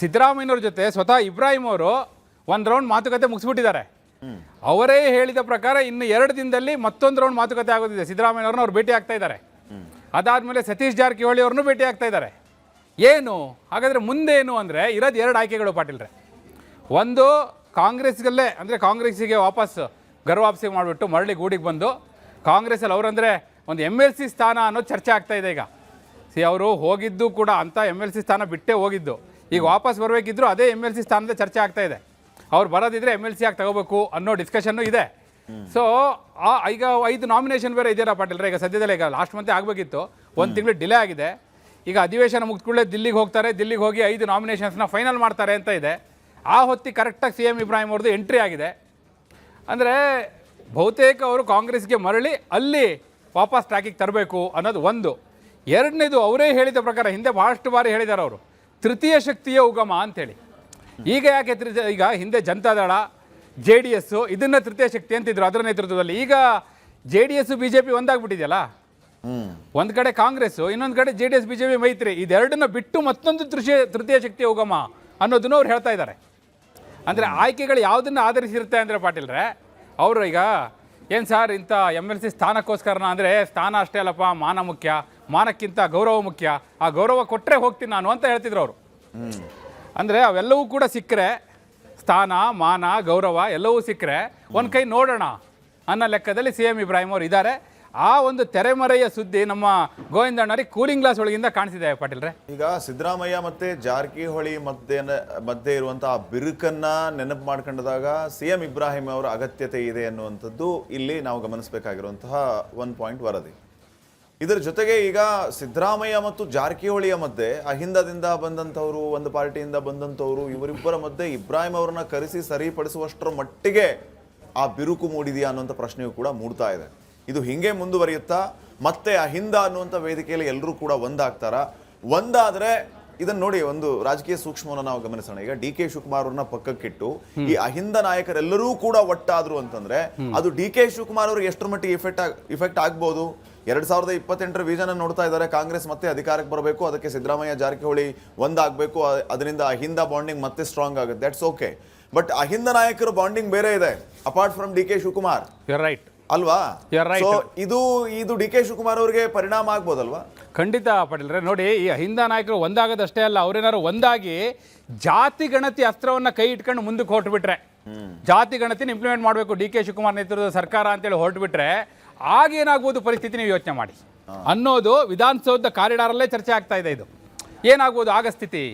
ಸಿದ್ದರಾಮಯ್ಯನವ್ರ ಜೊತೆ ಸ್ವತಃ ಇಬ್ರಾಹಿಂ ಅವರು ಒಂದು ರೌಂಡ್ ಮಾತುಕತೆ ಮುಗಿಸ್ಬಿಟ್ಟಿದ್ದಾರೆ. ಅವರೇ ಹೇಳಿದ ಪ್ರಕಾರ ಇನ್ನು 2 ದಿನದಲ್ಲಿ ಮತ್ತೊಂದು ರೌಂಡ್ ಮಾತುಕತೆ ಆಗೋದಿದೆ. ಸಿದ್ದರಾಮಯ್ಯವ್ರನ್ನ ಅವ್ರು ಭೇಟಿ ಆಗ್ತಾ ಇದ್ದಾರೆ. ಅದಾದಮೇಲೆ ಸತೀಶ್ ಜಾರಕಿಹೊಳಿ ಅವ್ರನ್ನೂ ಭೇಟಿ ಆಗ್ತಾ ಇದ್ದಾರೆ. ಏನು ಹಾಗಾದರೆ ಮುಂದೇನು ಅಂದರೆ, ಇರೋದು 2 ಆಯ್ಕೆಗಳು ಪಾಟೀಲ್ರೆ. ಒಂದು, ಕಾಂಗ್ರೆಸ್ಗಲ್ಲೇ ಅಂದರೆ ಕಾಂಗ್ರೆಸ್ಸಿಗೆ ವಾಪಸ್ ಗರ್ ವಾಪಸಿ ಮಾಡಿಬಿಟ್ಟು ಮರಳಿ ಗೂಡಿಗೆ ಬಂದು ಕಾಂಗ್ರೆಸ್ಸಲ್ಲಿ ಅವರಂದರೆ ಒಂದು MLC ಸ್ಥಾನ ಅನ್ನೋದು ಚರ್ಚೆ ಆಗ್ತಾ ಇದೆ. ಈಗ ಅವರು ಹೋಗಿದ್ದು ಕೂಡ ಅಂಥ MLC ಸ್ಥಾನ ಬಿಟ್ಟೇ ಹೋಗಿದ್ದು. ಈಗ ವಾಪಸ್ ಬರಬೇಕಿದ್ರು ಅದೇ MLC ಸ್ಥಾನದ ಚರ್ಚೆ ಆಗ್ತಾ ಇದೆ. ಅವ್ರು ಬರೋದಿದ್ರೆ MLC ಆಗಿ ತಗೋಬೇಕು ಅನ್ನೋ ಡಿಸ್ಕಷನ್ನು ಇದೆ. ಸೊ ಈಗ 5 ನಾಮಿನೇಷನ್ ಬೇರೆ ಇದೆಯಲ್ಲ ಪಾಟೀಲ್ರೆ. ಈಗ ಸದ್ಯದಲ್ಲೇ ಈಗ ಲಾಸ್ಟ್ ಮಂತೆ ಆಗಬೇಕಿತ್ತು, 1 ತಿಂಗಳು ಡಿಲೇ ಆಗಿದೆ. ಈಗ ಅಧಿವೇಶನ ಮುಗಿದ್ಕೊಳ್ಳೆ ದಿಲ್ಲಿಗೆ ಹೋಗ್ತಾರೆ. ದಿಲ್ಲಿಗೆ ಹೋಗಿ 5 ನಾಮಿನೇಷನ್ಸ್ನ ಫೈನಲ್ ಮಾಡ್ತಾರೆ ಅಂತ ಇದೆ. ಆ ಹೊತ್ತಿಗೆ ಕರೆಕ್ಟಾಗಿ ಸಿಎಂ ಇಬ್ರಾಹಿಂ ಅವ್ರದ್ದು ಎಂಟ್ರಿ ಆಗಿದೆ. ಅಂದರೆ ಬಹುತೇಕ ಅವರು ಕಾಂಗ್ರೆಸ್ಗೆ ಮರಳಿ ಅಲ್ಲಿ ವಾಪಸ್ ಟ್ರ್ಯಾಕಿಗೆ ತರಬೇಕು ಅನ್ನೋದು ಒಂದು. ಎರಡನೇದು, ಅವರೇ ಹೇಳಿದ ಪ್ರಕಾರ ಹಿಂದೆ ಭಾಳಷ್ಟು ಬಾರಿ ಹೇಳಿದ್ದಾರೆ ಅವರು, ತೃತೀಯ ಶಕ್ತಿಯ ಉಗಮ ಅಂಥೇಳಿ. ಈಗ ಯಾಕೆ ಈಗ ಹಿಂದೆ ಜನತಾದಳ, JDS ಇದನ್ನು ತೃತೀಯ ಶಕ್ತಿ ಅಂತಿದ್ರು ಅದರ ನೇತೃತ್ವದಲ್ಲಿ. ಈಗ JDS BJP ಒಂದಾಗ್ಬಿಟ್ಟಿದೆಯಲ್ಲ, ಒಂದ್ ಕಡೆ ಕಾಂಗ್ರೆಸ್, ಇನ್ನೊಂದು ಕಡೆ JDS BJP ಮೈತ್ರಿ, ಇದೆರಡನ್ನ ಬಿಟ್ಟು ಮತ್ತೊಂದು ತೃತೀಯ ಶಕ್ತಿ ಹೋಗಮ್ಮ ಅನ್ನೋದನ್ನು ಅವ್ರು ಹೇಳ್ತಾ ಇದ್ದಾರೆ. ಅಂದರೆ ಆಯ್ಕೆಗಳು ಯಾವುದನ್ನು ಆಧರಿಸಿರುತ್ತೆ ಅಂದರೆ ಪಾಟೀಲ್ರೆ, ಅವರು ಈಗ ಏನು ಸರ್ ಇಂಥ MLC ಸ್ಥಾನಕ್ಕೋಸ್ಕರನ ಅಂದರೆ ಸ್ಥಾನ ಅಷ್ಟೇ ಅಲ್ಲಪ್ಪ, ಮಾನ ಮುಖ್ಯ, ಮಾನಕ್ಕಿಂತ ಗೌರವ ಮುಖ್ಯ, ಆ ಗೌರವ ಕೊಟ್ಟರೆ ಹೋಗ್ತೀನಿ ನಾನು ಅಂತ ಹೇಳ್ತಿದ್ರು ಅವರು. ಅಂದರೆ ಅವೆಲ್ಲವೂ ಕೂಡ ಸಿಕ್ಕರೆ, ಸ್ಥಾನ ಮಾನ ಗೌರವ ಎಲ್ಲವೂ ಸಿಕ್ಕರೆ ಒಂದು ಕೈ ನೋಡೋಣ ಅನ್ನೋ ಲೆಕ್ಕದಲ್ಲಿ CM ಇಬ್ರಾಹಿಂ ಅವರು ಇದ್ದಾರೆ. ಆ ಒಂದು ತೆರೆಮರೆಯ ಸುದ್ದಿ ನಮ್ಮ ಗೋವಿಂದಣ್ಣರಿಗೆ ಕೂಲಿಂಗ್ ಗ್ಲಾಸ್ ಒಳಗಿಂದ ಕಾಣಿಸಿದೆ ಪಾಟೀಲ್ರೆ. ಈಗ ಸಿದ್ದರಾಮಯ್ಯ ಮತ್ತೆ ಜಾರಕಿಹೊಳಿ ಮಧ್ಯೆ ಇರುವಂತಹ ಬಿರುಕನ್ನ ನೆನಪು ಮಾಡ್ಕೊಂಡಾಗ CM ಇಬ್ರಾಹಿಂ ಅವರ ಅಗತ್ಯತೆ ಇದೆ ಅನ್ನುವಂಥದ್ದು ಇಲ್ಲಿ ನಾವು ಗಮನಿಸಬೇಕಾಗಿರುವಂತಹ ಒಂದು ಪಾಯಿಂಟ್ ವರದಿ. ಇದರ ಜೊತೆಗೆ ಈಗ ಸಿದ್ದರಾಮಯ್ಯ ಮತ್ತು ಜಾರಕಿಹೊಳಿಯ ಮಧ್ಯೆ ಅಹಿಂದದಿಂದ ಬಂದಂಥವ್ರು, ಒಂದು ಪಾರ್ಟಿಯಿಂದ ಬಂದಂಥವ್ರು, ಇವರಿಬ್ಬರ ಮಧ್ಯೆ ಇಬ್ರಾಹಿಂ ಅವರನ್ನ ಕರೆಸಿ ಸರಿಪಡಿಸುವಷ್ಟರ ಮಟ್ಟಿಗೆ ಆ ಬಿರುಕು ಮೂಡಿದೆಯಾ ಅನ್ನುವಂಥ ಪ್ರಶ್ನೆಯೂ ಕೂಡ ಮೂಡ್ತಾ ಇದೆ. ಇದು ಹಿಂಗೆ ಮುಂದುವರಿಯುತ್ತಾ ಮತ್ತೆ ಅಹಿಂದ ಅನ್ನುವಂಥ ವೇದಿಕೆಯಲ್ಲಿ ಎಲ್ಲರೂ ಕೂಡ ಒಂದಾಗ್ತಾರ? ಒಂದಾದ್ರೆ ಇದನ್ನ ನೋಡಿ, ಒಂದು ರಾಜಕೀಯ ಸೂಕ್ಷ್ಮವನ್ನು ನಾವು ಗಮನಿಸೋಣ. ಈಗ DK ಶಿವಕುಮಾರ್ ಅವ್ರನ್ನ ಪಕ್ಕಕ್ಕಿಟ್ಟು ಈ ಅಹಿಂದ ನಾಯಕರೆಲ್ಲರೂ ಕೂಡ ಒಟ್ಟಾದ್ರು ಅಂತಂದ್ರೆ ಅದು DK ಶಿವಕುಮಾರ್ ಅವ್ರಿಗೆ ಎಷ್ಟರ ಮಟ್ಟಿಗೆ ಇಫೆಕ್ಟ್ ಆಗ್ಬೋದು? 2028ರ ವಿಷನ್ ನೋಡ್ತಾ ಇದ್ದಾರೆ. ಕಾಂಗ್ರೆಸ್ ಮತ್ತೆ ಅಧಿಕಾರಕ್ಕೆ ಬರಬೇಕು, ಅದಕ್ಕೆ ಸಿದ್ದರಾಮಯ್ಯ ಜಾರಕಿಹೊಳಿ ಒಂದಾಗಬೇಕು, ಅದರಿಂದ ಅಹಿಂದ ಬಾಂಡಿಂಗ್ ಮತ್ತೆ ಸ್ಟ್ರಾಂಗ್ ಆಗುತ್ತೆ. That's okay. ಬಟ್ ಅಹಿಂದ ನಾಯಕರು ಬಾಂಡಿಂಗ್ ಬೇರೆ ಇದೆ apart from DK Shivakumar, right ಅಲ್ವಾ? right. ಇದು DK ಶಿವಕುಮಾರ್ ಅವರಿಗೆ ಪರಿಣಾಮ ಆಗ್ಬೋದಲ್ವಾ? ಖಂಡಿತ ಪಾಟೀಲ್ರೆ. ನೋಡಿ, ಈ ಅಹಿಂದ ನಾಯಕರು ಒಂದಾಗೋದಷ್ಟೇ ಅಲ್ಲ, ಅವ್ರೇನಾದ್ರು ಒಂದಾಗಿ ಜಾತಿ ಗಣತಿ ಅಸ್ತ್ರವನ್ನ ಕೈ ಇಟ್ಕೊಂಡು ಮುಂದಕ್ಕೆ ಹೊರಟುಬಿಟ್ರೆ, ಜಾತಿ ಗಣತಿನ ಇಂಪ್ಲಿಮೆಂಟ್ ಮಾಡಬೇಕು DK ಶಿವಕುಮಾರ್ ನೇತೃತ್ವದ ಸರ್ಕಾರ ಅಂತೇಳಿ ಹೊರಟುಬಿಟ್ರೆ ಆಗೇನಾಗ್ಬೋದು ಪರಿಸ್ಥಿತಿ ನೀವು ಯೋಚನೆ ಮಾಡಿ ಅನ್ನೋದು ವಿಧಾನಸೌಧದ ಕಾರಿಡಾರಲ್ಲೇ ಚರ್ಚೆ ಆಗ್ತಾ ಇದೆ. ಇದು ಏನಾಗ್ಬೋದು ಆಗ ಸ್ಥಿತಿ?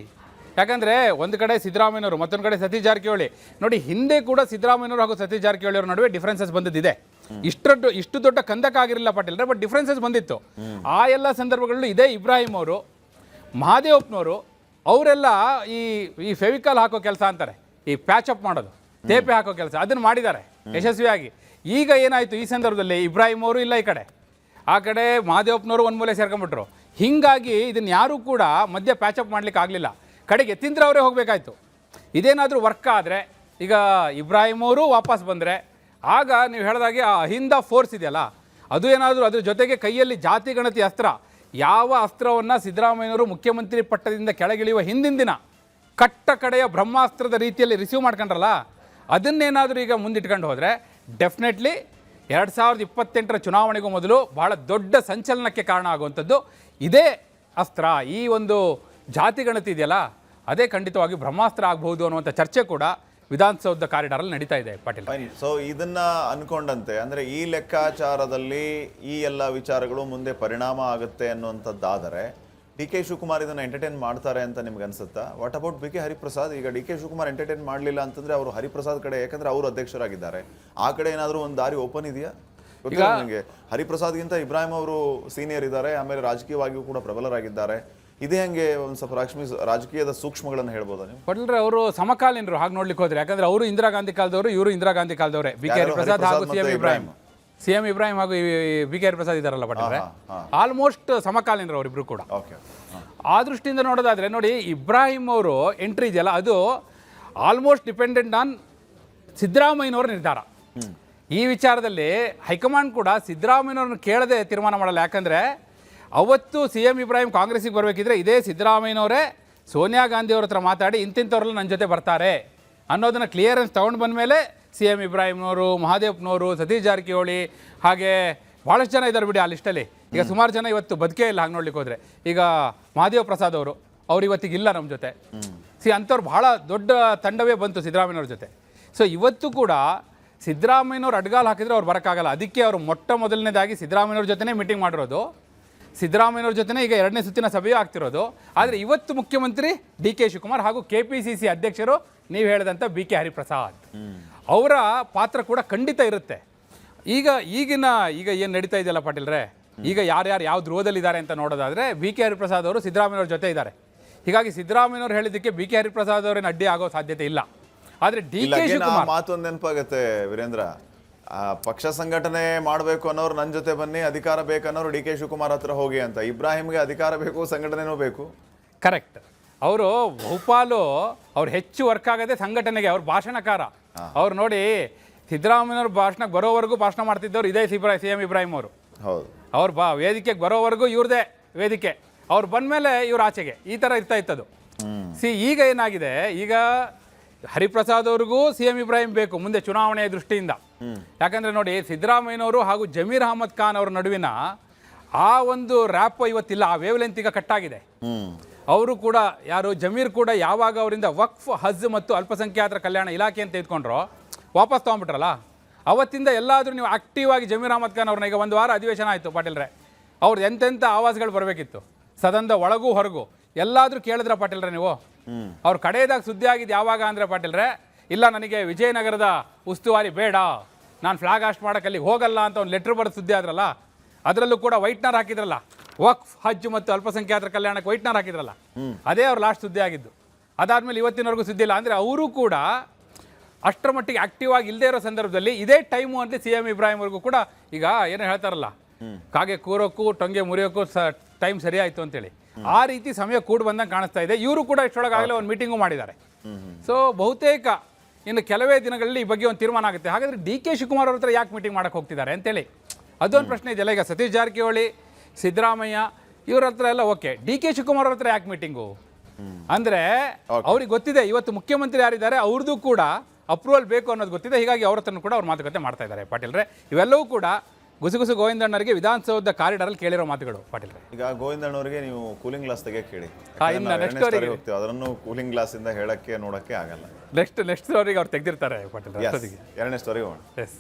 ಯಾಕಂದರೆ ಒಂದು ಕಡೆ ಸಿದ್ದರಾಮಯ್ಯನವರು, ಮತ್ತೊಂದು ಕಡೆ ಸತೀಶ್ ಜಾರಕಿಹೊಳಿ. ನೋಡಿ, ಹಿಂದೆ ಕೂಡ ಸಿದ್ದರಾಮಯ್ಯನವರು ಹಾಗೂ ಸತೀಶ್ ಜಾರಕಿಹೊಳಿ ಅವರ ನಡುವೆ ಡಿಫ್ರೆನ್ಸಸ್ ಬಂದಿದ್ದಿದೆ. ಇಷ್ಟು ದೊಡ್ಡ ಕಂದಕ ಆಗಿರಲಿಲ್ಲ ಪಾಟೀಲ್ರೆ, ಬಟ್ ಡಿಫ್ರೆನ್ಸಸ್ ಬಂದಿತ್ತು. ಆ ಎಲ್ಲ ಸಂದರ್ಭಗಳಲ್ಲೂ ಇದೇ ಇಬ್ರಾಹಿಂ ಅವರು, ಮಹಾದೇವಪ್ಪನವರು ಅವರೆಲ್ಲ ಈ ಫೆವಿಕಾಲ್ ಹಾಕೋ ಕೆಲಸ ಅಂತಾರೆ, ಈ ಪ್ಯಾಚಪ್ ಮಾಡೋದು, ತೇಪೆ ಹಾಕೋ ಕೆಲಸ, ಅದನ್ನು ಮಾಡಿದ್ದಾರೆ ಯಶಸ್ವಿಯಾಗಿ. ಈಗ ಏನಾಯಿತು, ಈ ಸಂದರ್ಭದಲ್ಲಿ ಇಬ್ರಾಹಿಂ ಅವರು ಇಲ್ಲ, ಈ ಕಡೆ ಆ ಕಡೆ ಮಹಾದೇವಪ್ಪನವರು ಒಂದು ಮೂಲೆ ಸೇರ್ಕೊಂಡ್ಬಿಟ್ರು. ಹೀಗಾಗಿ ಇದನ್ನು ಯಾರೂ ಕೂಡ ಮಧ್ಯ ಪ್ಯಾಚಪ್ ಮಾಡ್ಲಿಕ್ಕೆ ಆಗಲಿಲ್ಲ. ಕಡೆಗೆ ಯತೀಂದ್ರ ಅವರೇ ಹೋಗಬೇಕಾಯ್ತು. ಇದೇನಾದರೂ ವರ್ಕ್ ಆದರೆ, ಈಗ ಇಬ್ರಾಹಿಂ ಅವರು ವಾಪಸ್ ಬಂದರೆ, ಆಗ ನೀವು ಹೇಳಿದಾಗೆ ಆ ಅಹಿಂದ ಫೋರ್ಸ್ ಇದೆಯಲ್ಲ, ಅದು ಏನಾದರೂ ಅದ್ರ ಜೊತೆಗೆ ಕೈಯಲ್ಲಿ ಜಾತಿ ಗಣತಿ ಅಸ್ತ್ರ, ಯಾವ ಅಸ್ತ್ರವನ್ನು ಸಿದ್ದರಾಮಯ್ಯನವರು ಮುಖ್ಯಮಂತ್ರಿ ಪಟ್ಟದಿಂದ ಕೆಳಗಿಳಿಯುವ ಹಿಂದಿನ ದಿನ ಕಟ್ಟ ಕಡೆಯ ಬ್ರಹ್ಮಾಸ್ತ್ರದ ರೀತಿಯಲ್ಲಿ ರಿಸೀವ್ ಮಾಡ್ಕೊಂಡ್ರಲ್ಲ, ಅದನ್ನೇನಾದರೂ ಈಗ ಮುಂದಿಟ್ಕೊಂಡು ಹೋದರೆ ಡೆಫಿನೆಟ್ಲಿ 2028ರ ಚುನಾವಣೆಗೂ ಮೊದಲು ಬಹಳ ದೊಡ್ಡ ಸಂಚಲನಕ್ಕೆ ಕಾರಣ ಆಗುವಂಥದ್ದು ಇದೇ ಅಸ್ತ್ರ. ಈ ಒಂದು ಜಾತಿ ಗಣತಿ ಇದೆಯಲ್ಲ, ಅದೇ ಖಂಡಿತವಾಗಿ ಬ್ರಹ್ಮಾಸ್ತ್ರ ಆಗಬಹುದು ಅನ್ನುವಂಥ ಚರ್ಚೆ ಕೂಡ ವಿಧಾನಸೌಧದ ಕಾರಿಡಾರಲ್ಲಿ ನಡೀತಾ ಇದೆ ಪಾಟೀಲ್. ಸೊ ಇದನ್ನ ಅನ್ಕೊಂಡಂತೆ ಅಂದ್ರೆ ಈ ಲೆಕ್ಕಾಚಾರದಲ್ಲಿ ಈ ಎಲ್ಲ ವಿಚಾರಗಳು ಮುಂದೆ ಪರಿಣಾಮ ಆಗುತ್ತೆ ಅನ್ನುವಂಥದ್ದಾದರೆ DK ಶಿವಕುಮಾರ್ ಇದನ್ನ ಎಂಟರ್ಟೈನ್ ಮಾಡ್ತಾರೆ ಅಂತ ನಿಮ್ಗೆ ಅನ್ಸುತ್ತಾ? What about BK Hariprasad? ಈಗ DK ಶಿವಕುಮಾರ್ ಎಂಟರ್ಟೈನ್ ಮಾಡಲಿಲ್ಲ ಅಂತಂದ್ರೆ ಅವರು ಹರಿಪ್ರಸಾದ್ ಕಡೆ, ಯಾಕಂದ್ರೆ ಅವರು ಅಧ್ಯಕ್ಷರಾಗಿದ್ದಾರೆ, ಆ ಕಡೆ ಏನಾದರೂ ಒಂದು ದಾರಿ ಓಪನ್ ಇದೆಯಾ? ನನಗೆ ಹರಿಪ್ರಸಾದ್ಗಿಂತ ಇಬ್ರಾಹಿಂ ಅವರು ಸೀನಿಯರ್ ಇದ್ದಾರೆ, ಆಮೇಲೆ ರಾಜಕೀಯವಾಗಿಯೂ ಕೂಡ ಪ್ರಬಲರಾಗಿದ್ದಾರೆ. ಇದೇ ಹಂಗೆ ಒಂದು ಸ್ವಲ್ಪ ರಾಜಕೀಯದ ಸೂಕ್ಷ್ಮಗಳನ್ನು ಹೇಳ್ಬೋದಾ ನೀವು? ಪಟೇಲ್ರೆ ಅವರು ಸಮಕಾಲೀನರು ಹಾಗೆ ನೋಡ್ಲಿಕ್ಕೆ ಹೋದ್ರೆ, ಯಾಕಂದ್ರೆ ಅವರು ಇಂದಿರಾ ಗಾಂಧಿ ಕಾಲದವರು, ಇವರು ಇಂದಿರಾ ಗಾಂಧಿ ಕಾಲದವರೇ. BK ಹರಿಪ್ರಸಾದ್ ಹಾಗೂ CM ಇಬ್ರಾಹಿಂ ಹಾಗೂ BK ಹರಿಪ್ರಸಾದ್ ಇದ್ದಾರಲ್ಲ ಪಟೇಲ್ರೆ, ಆಲ್ಮೋಸ್ಟ್ ಸಮಕಾಲೀನರು ಅವರಿಬ್ರು ಕೂಡ. ಆ ದೃಷ್ಟಿಯಿಂದ ನೋಡೋದಾದ್ರೆ ನೋಡಿ, ಇಬ್ರಾಹಿಂ ಅವರು ಎಂಟ್ರಿ ಇದೆಯಲ್ಲ, ಅದು ಆಲ್ಮೋಸ್ಟ್ ಡಿಪೆಂಡೆಂಟ್ ಆನ್ ಸಿದ್ದರಾಮಯ್ಯನವರ ನಿರ್ಧಾರ. ಈ ವಿಚಾರದಲ್ಲಿ ಹೈಕಮಾಂಡ್ ಕೂಡ ಸಿದ್ದರಾಮಯ್ಯನವ್ರನ್ನ ಕೇಳದೆ ತೀರ್ಮಾನ ಮಾಡಲ್ಲ. ಯಾಕಂದರೆ ಅವತ್ತು CM ಇಬ್ರಾಹಿಂ ಕಾಂಗ್ರೆಸ್ಸಿಗೆ ಬರಬೇಕಿದ್ರೆ ಇದೇ ಸಿದ್ದರಾಮಯ್ಯನವರೇ ಸೋನಿಯಾ ಗಾಂಧಿ ಅವ್ರ ಹತ್ರ ಮಾತಾಡಿ ಇಂತಿಂಥವ್ರೆಲ್ಲ ನನ್ನ ಜೊತೆ ಬರ್ತಾರೆ ಅನ್ನೋದನ್ನು ಕ್ಲಿಯರೆನ್ಸ್ ತೊಗೊಂಡು ಬಂದಮೇಲೆ CM ಇಬ್ರಾಹಿಂನವರು, ಮಹಾದೇವಪ್ಪನವರು, ಸತೀಶ್ ಜಾರಕಿಹೊಳಿ, ಹಾಗೆ ಭಾಳಷ್ಟು ಜನ ಇದ್ದಾರೆ ಬಿಡಿ ಆ ಲಿಸ್ಟಲ್ಲಿ. ಈಗ ಸುಮಾರು ಜನ ಇವತ್ತು ಬದುಕೇ ಇಲ್ಲ ಹಾಗೆ ನೋಡ್ಲಿಕ್ಕೆ ಹೋದರೆ. ಈಗ ಮಹಾದೇವ್ ಪ್ರಸಾದ್ ಅವ್ರು ಇವತ್ತಿಗಿಲ್ಲ ನಮ್ಮ ಜೊತೆ. ಅಂಥವ್ರು ಭಾಳ ದೊಡ್ಡ ತಂಡವೇ ಬಂತು ಸಿದ್ದರಾಮಯ್ಯನವ್ರ ಜೊತೆ. ಸೊ ಇವತ್ತು ಕೂಡ ಸಿದ್ದರಾಮಯ್ಯನವ್ರು ಅಡ್ಗಾಲ್ ಹಾಕಿದರೆ ಅವ್ರು ಬರೋಕ್ಕಾಗಲ್ಲ. ಅದಕ್ಕೆ ಅವರು ಮೊದಲನೇದಾಗಿ ಸಿದ್ದರಾಮಯ್ಯನವ್ರ ಜೊತೆನೇ ಮೀಟಿಂಗ್ ಮಾಡಿರೋದು, ಸಿದ್ದರಾಮಯ್ಯನವ್ರ ಜೊತೆನೇ ಈಗ 2ನೇ ಸುತ್ತಿನ ಸಭೆಯೂ ಆಗ್ತಿರೋದು. ಆದರೆ ಇವತ್ತು ಮುಖ್ಯಮಂತ್ರಿ DK ಶಿವಕುಮಾರ್ ಹಾಗೂ KPCC ಅಧ್ಯಕ್ಷರು ನೀವು ಹೇಳಿದಂಥ BK ಹರಿಪ್ರಸಾದ್ ಅವರ ಪಾತ್ರ ಕೂಡ ಖಂಡಿತ ಇರುತ್ತೆ. ಈಗ ಏನು ನಡೀತಾ ಇದೆಯಲ್ಲ ಪಾಟೀಲ್ರೆ, ಈಗ ಯಾರ್ಯಾರು ಯಾವ ಧ್ರುವದಲ್ಲಿದ್ದಾರೆ ಅಂತ ನೋಡೋದಾದರೆ BK ಹರಿಪ್ರಸಾದ್ ಅವರು ಸಿದ್ದರಾಮಯ್ಯವ್ರ ಜೊತೆ ಇದ್ದಾರೆ. ಹೀಗಾಗಿ ಸಿದ್ದರಾಮಯ್ಯವ್ರು ಹೇಳಿದ್ದಕ್ಕೆ BK ಹರಿಪ್ರಸಾದ್ ಅವರೇನು ಅಡ್ಡಿ ಆಗೋ ಸಾಧ್ಯತೆ ಇಲ್ಲ. ಆದರೆ DK ಶಿವಕುಮಾರ್ ಮಾತೊಂದು ನೆನಪಾಗುತ್ತೆ ವೀರೇಂದ್ರ, ಪಕ್ಷ ಸಂಘಟನೆ ಮಾಡಬೇಕು ಅನ್ನೋರು ನನ್ನ ಜೊತೆ ಬನ್ನಿ, ಅಧಿಕಾರ ಬೇಕನ್ನೋರು DK ಶಿವಕುಮಾರ್ ಹತ್ರ ಹೋಗಿ ಅಂತ. ಇಬ್ರಾಹಿಂಗೆ ಅಧಿಕಾರ ಬೇಕು, ಸಂಘಟನೆನೂ ಬೇಕು. ಕರೆಕ್ಟ್. ಅವರು ಬಹುಪಾಲು ಅವ್ರು ಹೆಚ್ಚು ವರ್ಕ್ ಆಗದೆ ಸಂಘಟನೆಗೆ. ಅವ್ರ ಭಾಷಣಕಾರ. ಅವ್ರು ನೋಡಿ, ಸಿದ್ದರಾಮಯ್ಯವ್ರ ಭಾಷಣಕ್ಕೆ ಬರೋವರೆಗೂ ಭಾಷಣ ಮಾಡ್ತಿದ್ದವ್ರು ಇದೇ CM ಇಬ್ರಾಹಿಂ ಅವರು. ಹೌದು. ಅವ್ರು ವೇದಿಕೆಗೆ ಬರೋವರೆಗೂ ಇವ್ರದೇ ವೇದಿಕೆ, ಅವ್ರು ಬಂದಮೇಲೆ ಇವ್ರು ಆಚೆಗೆ, ಈ ಥರ ಇರ್ತಾ ಇತ್ತದು. ಈಗ ಏನಾಗಿದೆ, ಈಗ ಹರಿಪ್ರಸಾದ್ ಅವ್ರಿಗೂ CM ಇಬ್ರಾಹಿಂ ಬೇಕು ಮುಂದೆ ಚುನಾವಣೆಯ ದೃಷ್ಟಿಯಿಂದ. ಯಾಕಂದರೆ ನೋಡಿ, ಸಿದ್ದರಾಮಯ್ಯನವರು ಹಾಗೂ ಜಮೀರ್ ಅಹಮದ್ ಖಾನ್ ಅವ್ರ ನಡುವಿನ ಆ ಒಂದು ರ್ಯಾಪ್ ಇವತ್ತಿಲ್ಲ, ಆ ವೇವ್ ಲೆಂತ್ ಈಗ ಕಟ್ಟಾಗಿದೆ. ಅವರು ಕೂಡ ಯಾರು ಜಮೀರ್ ಕೂಡ ಯಾವಾಗ ಅವರಿಂದ ವಕ್ಫ್, ಹಜ್ ಮತ್ತು ಅಲ್ಪಸಂಖ್ಯಾತರ ಕಲ್ಯಾಣ ಇಲಾಖೆ ಅಂತ ತೆಗೆದುಕೊಂಡ್ರು, ವಾಪಸ್ ತೊಗೊಂಡ್ಬಿಟ್ರಲ್ಲ, ಅವತ್ತಿಂದ ಎಲ್ಲಾದರೂ ನೀವು ಆಕ್ಟಿವ್ ಆಗಿ ಜಮೀರ್ ಅಹಮದ್ ಖಾನ್ ಅವ್ರನ್ನ, ಈಗ ಒಂದು ವಾರ ಅಧಿವೇಶನ ಆಯಿತು ಪಾಟೀಲ್ರೆ, ಅವ್ರದ್ದು ಎಂತೆಂಥ ಆವಾಜ್ಗಳು ಬರಬೇಕಿತ್ತು ಸದನದ ಒಳಗೂ ಹೊರಗೂ, ಎಲ್ಲಾದರೂ ಕೇಳಿದ್ರ ಪಾಟೀಲ್ರೆ ನೀವು? ಅವ್ರು ಕಡೆಯದಾಗ ಸುದ್ದಿ ಆಗಿದ್ದು ಯಾವಾಗ ಅಂದರೆ ಪಾಟೀಲ್ರೆ, ಇಲ್ಲ ನನಗೆ ವಿಜಯನಗರದ ಉಸ್ತುವಾರಿ ಬೇಡ, ನಾನು ಫ್ಲಾಗ್ ಹಾಸ್ಟ್ ಮಾಡೋಕೆ ಅಲ್ಲಿಗೆ ಹೋಗಲ್ಲ ಅಂತ ಒಂದು ಲೆಟ್ರ್ ಬರೋದು ಸುದ್ದಿ ಆದ್ರಲ್ಲ, ಅದರಲ್ಲೂ ಕೂಡ ವೈಟ್ನರ್ ಹಾಕಿದ್ರಲ್ಲ, ವಕ್ಫ್, ಹಜ್ ಮತ್ತು ಅಲ್ಪಸಂಖ್ಯಾತರ ಕಲ್ಯಾಣಕ್ಕೆ ವೈಟ್ನರ್ ಹಾಕಿದ್ರಲ್ಲ, ಅದೇ ಅವ್ರು ಲಾಸ್ಟ್ ಸುದ್ದಿ ಆಗಿದ್ದು. ಅದಾದಮೇಲೆ ಇವತ್ತಿನವರೆಗೂ ಸುದ್ದಿ ಇಲ್ಲ. ಅಂದರೆ ಅವರು ಕೂಡ ಅಷ್ಟರ ಮಟ್ಟಿಗೆ ಆಕ್ಟಿವ್ ಆಗಿ ಇಲ್ಲದೆ ಇರೋ ಸಂದರ್ಭದಲ್ಲಿ ಇದೇ ಟೈಮು ಅಂತ CM ಇಬ್ರಾಹಿಂ ಅವ್ರಿಗೂ ಕೂಡ ಈಗ ಏನೋ ಹೇಳ್ತಾರಲ್ಲ, ಕಾಗೆ ಕೂರೋಕ್ಕೂ ಟೊಂಗೆ ಮುರಿಯೋಕ್ಕೂ ಟೈಮ್ ಸರಿ ಆಯಿತು ಅಂತೇಳಿ, ಆ ರೀತಿ ಸಮಯ ಕೂಡ ಬಂದಂಗೆ ಕಾಣಿಸ್ತಾ ಇದೆ. ಇವರು ಕೂಡ ಇಷ್ಟೊಳಗಾಗಲೇ ಒಂದು ಮೀಟಿಂಗು ಮಾಡಿದ್ದಾರೆ. ಸೊ ಬಹುತೇಕ ಇನ್ನು ಕೆಲವೇ ದಿನಗಳಲ್ಲಿ ಈ ಬಗ್ಗೆ ಒಂದು ತೀರ್ಮಾನ ಆಗುತ್ತೆ. ಹಾಗಾದರೆ DK ಶಿವಕುಮಾರ್ ಅವ್ರ ಹತ್ರ ಯಾಕೆ ಮೀಟಿಂಗ್ ಮಾಡಕ್ಕೆ ಹೋಗ್ತಿದ್ದಾರೆ ಅಂತೇಳಿ ಅದೊಂದು ಪ್ರಶ್ನೆ ಇದೆಯಲ್ಲ. ಈಗ ಸತೀಶ್ ಜಾರಕಿಹೊಳಿ, ಸಿದ್ದರಾಮಯ್ಯ ಇವ್ರ ಹತ್ರ ಎಲ್ಲ ಓಕೆ, DK ಶಿವಕುಮಾರ್ ಅವ್ರ ಹತ್ರ ಯಾಕೆ ಮೀಟಿಂಗು ಅಂದರೆ ಅವ್ರಿಗೆ ಗೊತ್ತಿದೆ ಇವತ್ತು ಮುಖ್ಯಮಂತ್ರಿ ಯಾರಿದ್ದಾರೆ ಅವ್ರದ್ದು ಕೂಡ ಅಪ್ರೂವಲ್ ಬೇಕು ಅನ್ನೋದು ಗೊತ್ತಿದೆ. ಹೀಗಾಗಿ ಅವ್ರ ಹತ್ರನೂ ಕೂಡ ಅವ್ರು ಮಾತುಕತೆ ಮಾಡ್ತಾ ಇದ್ದಾರೆ ಪಾಟೀಲ್ರೆ. ಇವೆಲ್ಲವೂ ಕೂಡ ಗುಸುಗುಸು ಗೋವಿಂದಣ್ಣರಿಗೆ ವಿಧಾನಸೌಧದ ಕಾರಿಡಾರಲ್ಲಿ ಕೇಳಿರೋ ಮಾತುಗಳು ಪಾಟೀಲ್ರೆ. ಈಗ ಗೋವಿಂದಣ್ಣವರಿಗೆ ನೀವು ಕೂಲಿಂಗ್ ಗ್ಲಾಸ್ ತೆಗೆ ಕೇಳಿ, ನೆಕ್ಸ್ಟ್ ಹೋಗ್ತೀವಿ, ಅದನ್ನು ಕೂಲಿಂಗ್ ಗ್ಲಾಸ್ ಇಂದ ಹೇಳಕ್ಕೆ ನೋಡಕ್ಕೆ ಆಗಲ್ಲ. ನೆಕ್ಸ್ಟ್ ಅವರಿಗೆ ಅವ್ರು ತೆಗೆದಿರ್ತಾರೆ ಪಾಟೀಲ್ರೆ. ಎರಡನೇ ಸ್ಟೋರಿಗೆ ಹೋಗೋಣ. ಎಸ್,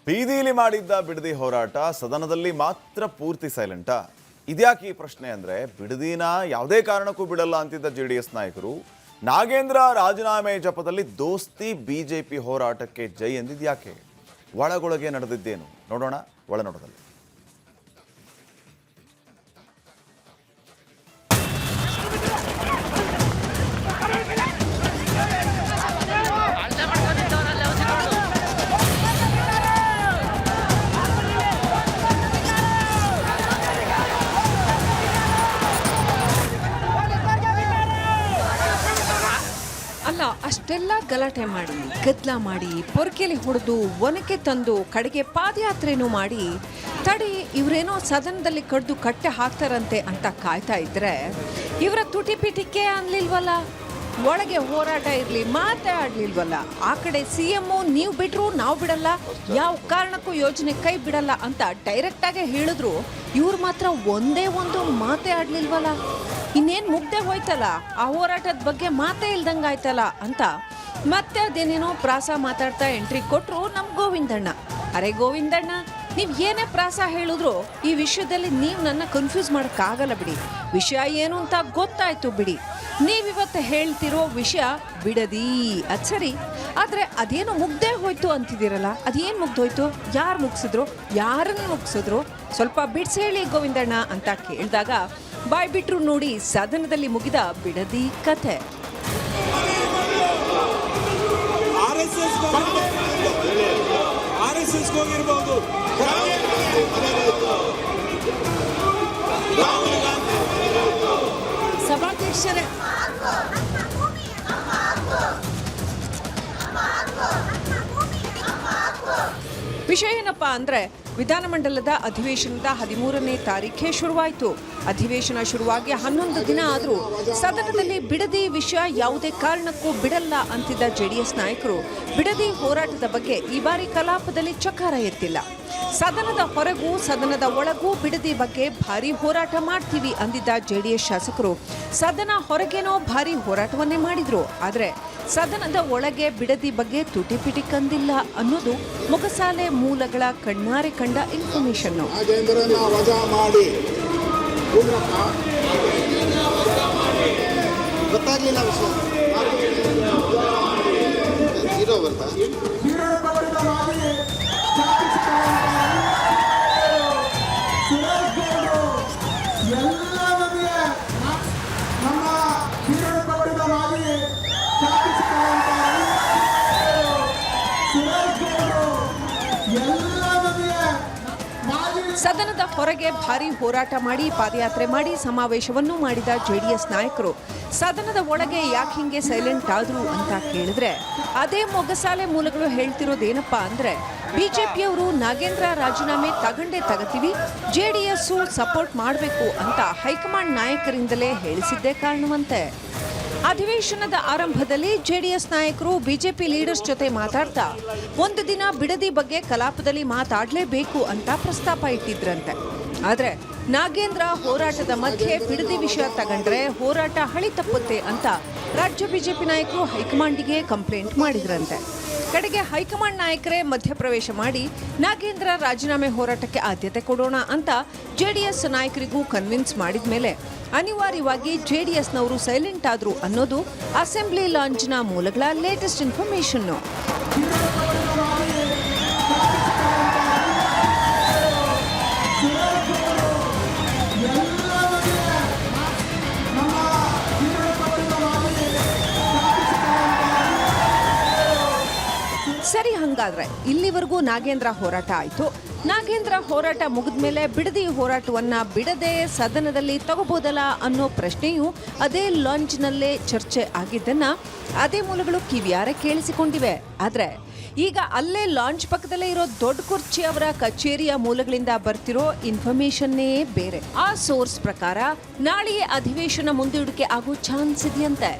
ಬೀದಿಲಿ ಮಾಡಿದ್ದ ಬಿಡದಿ ಹೋರಾಟ ಸದನದಲ್ಲಿ ಮಾತ್ರ ಪೂರ್ತಿ ಸೈಲೆಂಟಾ? ಇದ್ಯಾಕೆ ಈ ಪ್ರಶ್ನೆ ಅಂದ್ರೆ, ಬಿಡದಿನ ಯಾವುದೇ ಕಾರಣಕ್ಕೂ ಬಿಡಲ್ಲ ಅಂತಿದ್ದ JDS ನಾಯಕರು ನಾಗೇಂದ್ರ ರಾಜೀನಾಮೆ ಜಪದಲ್ಲಿ ದೋಸ್ತಿ BJP ಹೋರಾಟಕ್ಕೆ ಜೈ ಎಂದಿದ್ಯಾಕೆ? ಒಳಗೊಳಗೆ ನಡೆದಿದ್ದೇನು ನೋಡೋಣ ಒಳನೋಟದಲ್ಲಿ. ಅಲ್ಲ, ಅಷ್ಟೆಲ್ಲ ಗಲಾಟೆ ಮಾಡಿ, ಗದ್ದಲ ಮಾಡಿ, ಪೊರಕೆಲಿ ಹೊಡೆದು, ಒನಕೆ ತಂದು, ಕಡೆಗೆ ಪಾದಯಾತ್ರೆನೂ ಮಾಡಿ, ತಡಿ ಇವರೇನೋ ಸದನದಲ್ಲಿ ಕಡ್ದು ಕಟ್ಟೆ ಹಾಕ್ತಾರಂತೆ ಅಂತ ಕಾಯ್ತಾ ಇದ್ರೆ ಇವರ ತುಟಿ ಪಿಟಿಕೆ ಅನ್ಲಿಲ್ವಲ್ಲ, ಒಳಗೆ ಹೋರಾಟ ಇರಲಿ ಮಾತೇ ಆಡ್ಲಿಲ್ವಲ್ಲ. ಆ ಕಡೆ CM ನೀವು ಬಿಟ್ರು ನಾವು ಬಿಡಲ್ಲ, ಯಾವ ಕಾರಣಕ್ಕೂ ಯೋಜನೆ ಕೈ ಬಿಡಲ್ಲ ಅಂತ ಡೈರೆಕ್ಟಾಗೆ ಹೇಳಿದ್ರು, ಇವ್ರು ಮಾತ್ರ ಒಂದೇ ಒಂದು ಮಾತೇ ಆಡ್ಲಿಲ್ವಲ್ಲ. ಇನ್ನೇನು ಮುಗ್ದೆ ಹೋಯ್ತಲ್ಲ, ಆ ಹೋರಾಟದ ಬಗ್ಗೆ ಮಾತೇ ಇಲ್ದಂಗಾಯ್ತಲ್ಲ ಅಂತ ಮತ್ತೆ ಅದೇನೇನೋ ಪ್ರಾಸ ಮಾತಾಡ್ತಾ ಎಂಟ್ರಿ ಕೊಟ್ಟರು ನಮ್ಮ ಗೋವಿಂದಣ್ಣ. ಅರೆ ಗೋವಿಂದಣ್ಣ, ನೀವು ಏನೇ ಪ್ರಾಸ ಹೇಳಿದ್ರು ಈ ವಿಷಯದಲ್ಲಿ ನೀವು ನನ್ನ ಕನ್ಫ್ಯೂಸ್ ಮಾಡೋಕ್ಕಾಗಲ್ಲ ಬಿಡಿ. ವಿಷಯ ಏನು ಅಂತ ಗೊತ್ತಾಯ್ತು ಬಿಡಿ. ನೀವಿವತ್ತು ಹೇಳ್ತಿರೋ ವಿಷಯ ಬಿಡದಿ, ಅದು ಸರಿ, ಆದರೆ ಅದೇನೋ ಮುಗ್ದೇ ಹೋಯ್ತು ಅಂತಿದ್ದೀರಲ್ಲ, ಅದೇನು ಮುಗ್ದೋಯ್ತು? ಯಾರು ಮುಗಿಸಿದ್ರು? ಯಾರನ್ನು ಮುಗಿಸಿದ್ರು? ಸ್ವಲ್ಪ ಬಿಡ್ಸಿ ಹೇಳಿ ಗೋವಿಂದಣ್ಣ ಅಂತ ಕೇಳಿದಾಗ ಬಾಯ್ ಬಿಟ್ರು ನೋಡಿ ಸದನದಲ್ಲಿ ಮುಗಿದ ಬಿಡದಿ ಕಥೆ. ಸಭಾಧ್ಯಕ್ಷರೇ, ವಿಷಯ ಏನಪ್ಪಾ ಅಂದ್ರೆ, ವಿಧಾನಮಂಡಲದ ಅಧಿವೇಶನದ 13ನೇ ತಾರೀಖೇ ಶುರುವಾಯಿತು. ಅಧಿವೇಶನ ಶುರುವಾಗಿ 11 ದಿನ ಆದರೂ ಸದನದಲ್ಲಿ ಬಿಡದಿ ವಿಷಯ ಯಾವುದೇ ಕಾರಣಕ್ಕೂ ಬಿಡಲ್ಲ ಅಂತಿದ್ದ JDS ನಾಯಕರು ಬಿಡದಿ ಹೋರಾಟದ ಬಗ್ಗೆ ಈ ಬಾರಿ ಕಲಾಪದಲ್ಲಿ ಚಕಾರ ಎತ್ತಿಲ್ಲ. ಸದನದ ಹೊರಗೂ ಸದನದ ಒಳಗೂ ಬಿಡದಿ ಬಗ್ಗೆ ಭಾರಿ ಹೋರಾಟ ಮಾಡ್ತೀವಿ ಅಂದಿದ್ದ JDS ಶಾಸಕರು ಸದನ ಹೊರಗೇನೋ ಭಾರಿ ಹೋರಾಟವನ್ನೇ ಮಾಡಿದ್ರು. ಆದರೆ ಸದನದ ಒಳಗೆ ಬಿಡದಿ ಬಗ್ಗೆ ತುಟಿ ಪಿಟಿ ಕಂದಿಲ್ಲ ಅನ್ನೋದು ಮೊಗಸಾಲೆ ಮೂಲಗಳ ಕಣ್ಣಾರೆ ಕಂಡ ಇನ್ಫಾರ್ಮೇಶನ್. ಮಾಜಿ ಸದನದ ಹೊರಗೆ ಭಾರೀ ಹೋರಾಟ ಮಾಡಿ ಪಾದಯಾತ್ರೆ ಮಾಡಿ ಸಮಾವೇಶವನ್ನು ಮಾಡಿದ ಜೆಡಿಎಸ್ ನಾಯಕರು ಸದನದ ಒಳಗೆ ಯಾಕೆ ಹಿಂಗೆ ಸೈಲೆಂಟ್ ಆದ್ರು ಅಂತ ಕೇಳಿದ್ರೆ ಅದೇ ಮೊಗಸಾಲೆ ಮೂಲಗಳು ಹೇಳ್ತಿರೋದೇನಪ್ಪ ಅಂದ್ರೆ ಬಿಜೆಪಿಯವರು ನಾಗೇಂದ್ರ ರಾಜೀನಾಮೆ ತಗತೀವಿ, ಜೆಡಿಎಸ್ ಸಪೋರ್ಟ್ ಮಾಡಬೇಕು ಅಂತ ಹೈಕಮಾಂಡ್ ನಾಯಕರಿಂದಲೇ ಹೇಳಿಸಿದ್ದೇ ಕಾರಣವಂತೆ. ಅಧಿವೇಶನದ ಆರಂಭದಲ್ಲಿ ಜೆಡಿಎಸ್ ನಾಯಕರು ಬಿಜೆಪಿ ಲೀಡರ್ಸ್ ಜೊತೆ ಮಾತಾಡ್ತಾ ಒಂದು ದಿನ ಬಿಡದಿ ಬಗ್ಗೆ ಕಲಾಪದಲ್ಲಿ ಮಾತಾಡಲೇಬೇಕು ಅಂತ ಪ್ರಸ್ತಾಪ ಇಟ್ಟಿದ್ರಂತೆ. ಆದರೆ ನಾಗೇಂದ್ರ ಹೋರಾಟದ ಮಧ್ಯೆ ಬಿಡದಿ ವಿಷಯ ತಗೊಂಡ್ರೆ ಹೋರಾಟ ಹಳಿ ತಪ್ಪುತ್ತೆ ಅಂತ ರಾಜ್ಯ ಬಿಜೆಪಿ ನಾಯಕರು ಹೈಕಮಾಂಡಿಗೆ ಕಂಪ್ಲೇಂಟ್ ಮಾಡಿದ್ರಂತೆ. ಕಡೆಗೆ ಹೈಕಮಾಂಡ್ ನಾಯಕರೇ ಮಧ್ಯಪ್ರವೇಶ ಮಾಡಿ ನಾಗೇಂದ್ರ ರಾಜೀನಾಮೆ ಹೋರಾಟಕ್ಕೆ ಆದ್ಯತೆ ಕೊಡೋಣ ಅಂತ ಜೆಡಿಎಸ್ ನಾಯಕರಿಗೂ ಕನ್ವಿನ್ಸ್ ಮಾಡಿದ ಮೇಲೆ ಅನಿವಾರ್ಯವಾಗಿ ಜೆಡಿಎಸ್ನವರು ಸೈಲೆಂಟ್ ಆದ್ರು ಅನ್ನೋದು ಅಸೆಂಬ್ಲಿ ಲಾಂಚ್ನ ಮೂಲಗಳ ಲೇಟೆಸ್ಟ್ ಇನ್ಫಾರ್ಮೇಷನ್. ಸರಿ, ಹಂಗಾದ್ರೆ ಇಲ್ಲಿವರೆಗೂ ನಾಗೇಂದ್ರ ಹೋರಾಟ ಆಯಿತು. ನಾಗೇಂದ್ರ ಹೋರಾಟ ಮುಗಿದ ಮೇಲೆ ಬಿಡದಿ ಹೋರಾಟವನ್ನ ಬಿಡದೆ ಸದನದಲ್ಲಿ ತಗೋಬೋದಲ್ಲ ಅನ್ನೋ ಪ್ರಶ್ನೆಯು ಅದೇ ಲಾಂಚ್ನಲ್ಲೇ ಚರ್ಚೆ ಆಗಿದ್ದನ್ನ ಅದೇ ಮೂಲಗಳು ಕಿವಿಯಾರೆ ಕೇಳಿಸಿಕೊಂಡಿವೆ. ಆದರೆ ಈಗ ಅಲ್ಲೇ ಲಾಂಚ್ ಪಕ್ಕದಲ್ಲೇ ಇರೋ ದೊಡ್ಡ ಕುರ್ಚಿ ಅವರ ಕಚೇರಿಯ ಮೂಲಗಳಿಂದ ಬರ್ತಿರೋ ಇನ್ಫಾರ್ಮೇಶನ್ನೇ ಬೇರೆ. ಆ ಸೋರ್ಸ್ ಪ್ರಕಾರ ನಾಳೆಯೇ ಅಧಿವೇಶನ ಮುಂದೂಡಿಕೆ ಆಗೋ ಚಾನ್ಸ್ ಇದೆಯಂತೆ.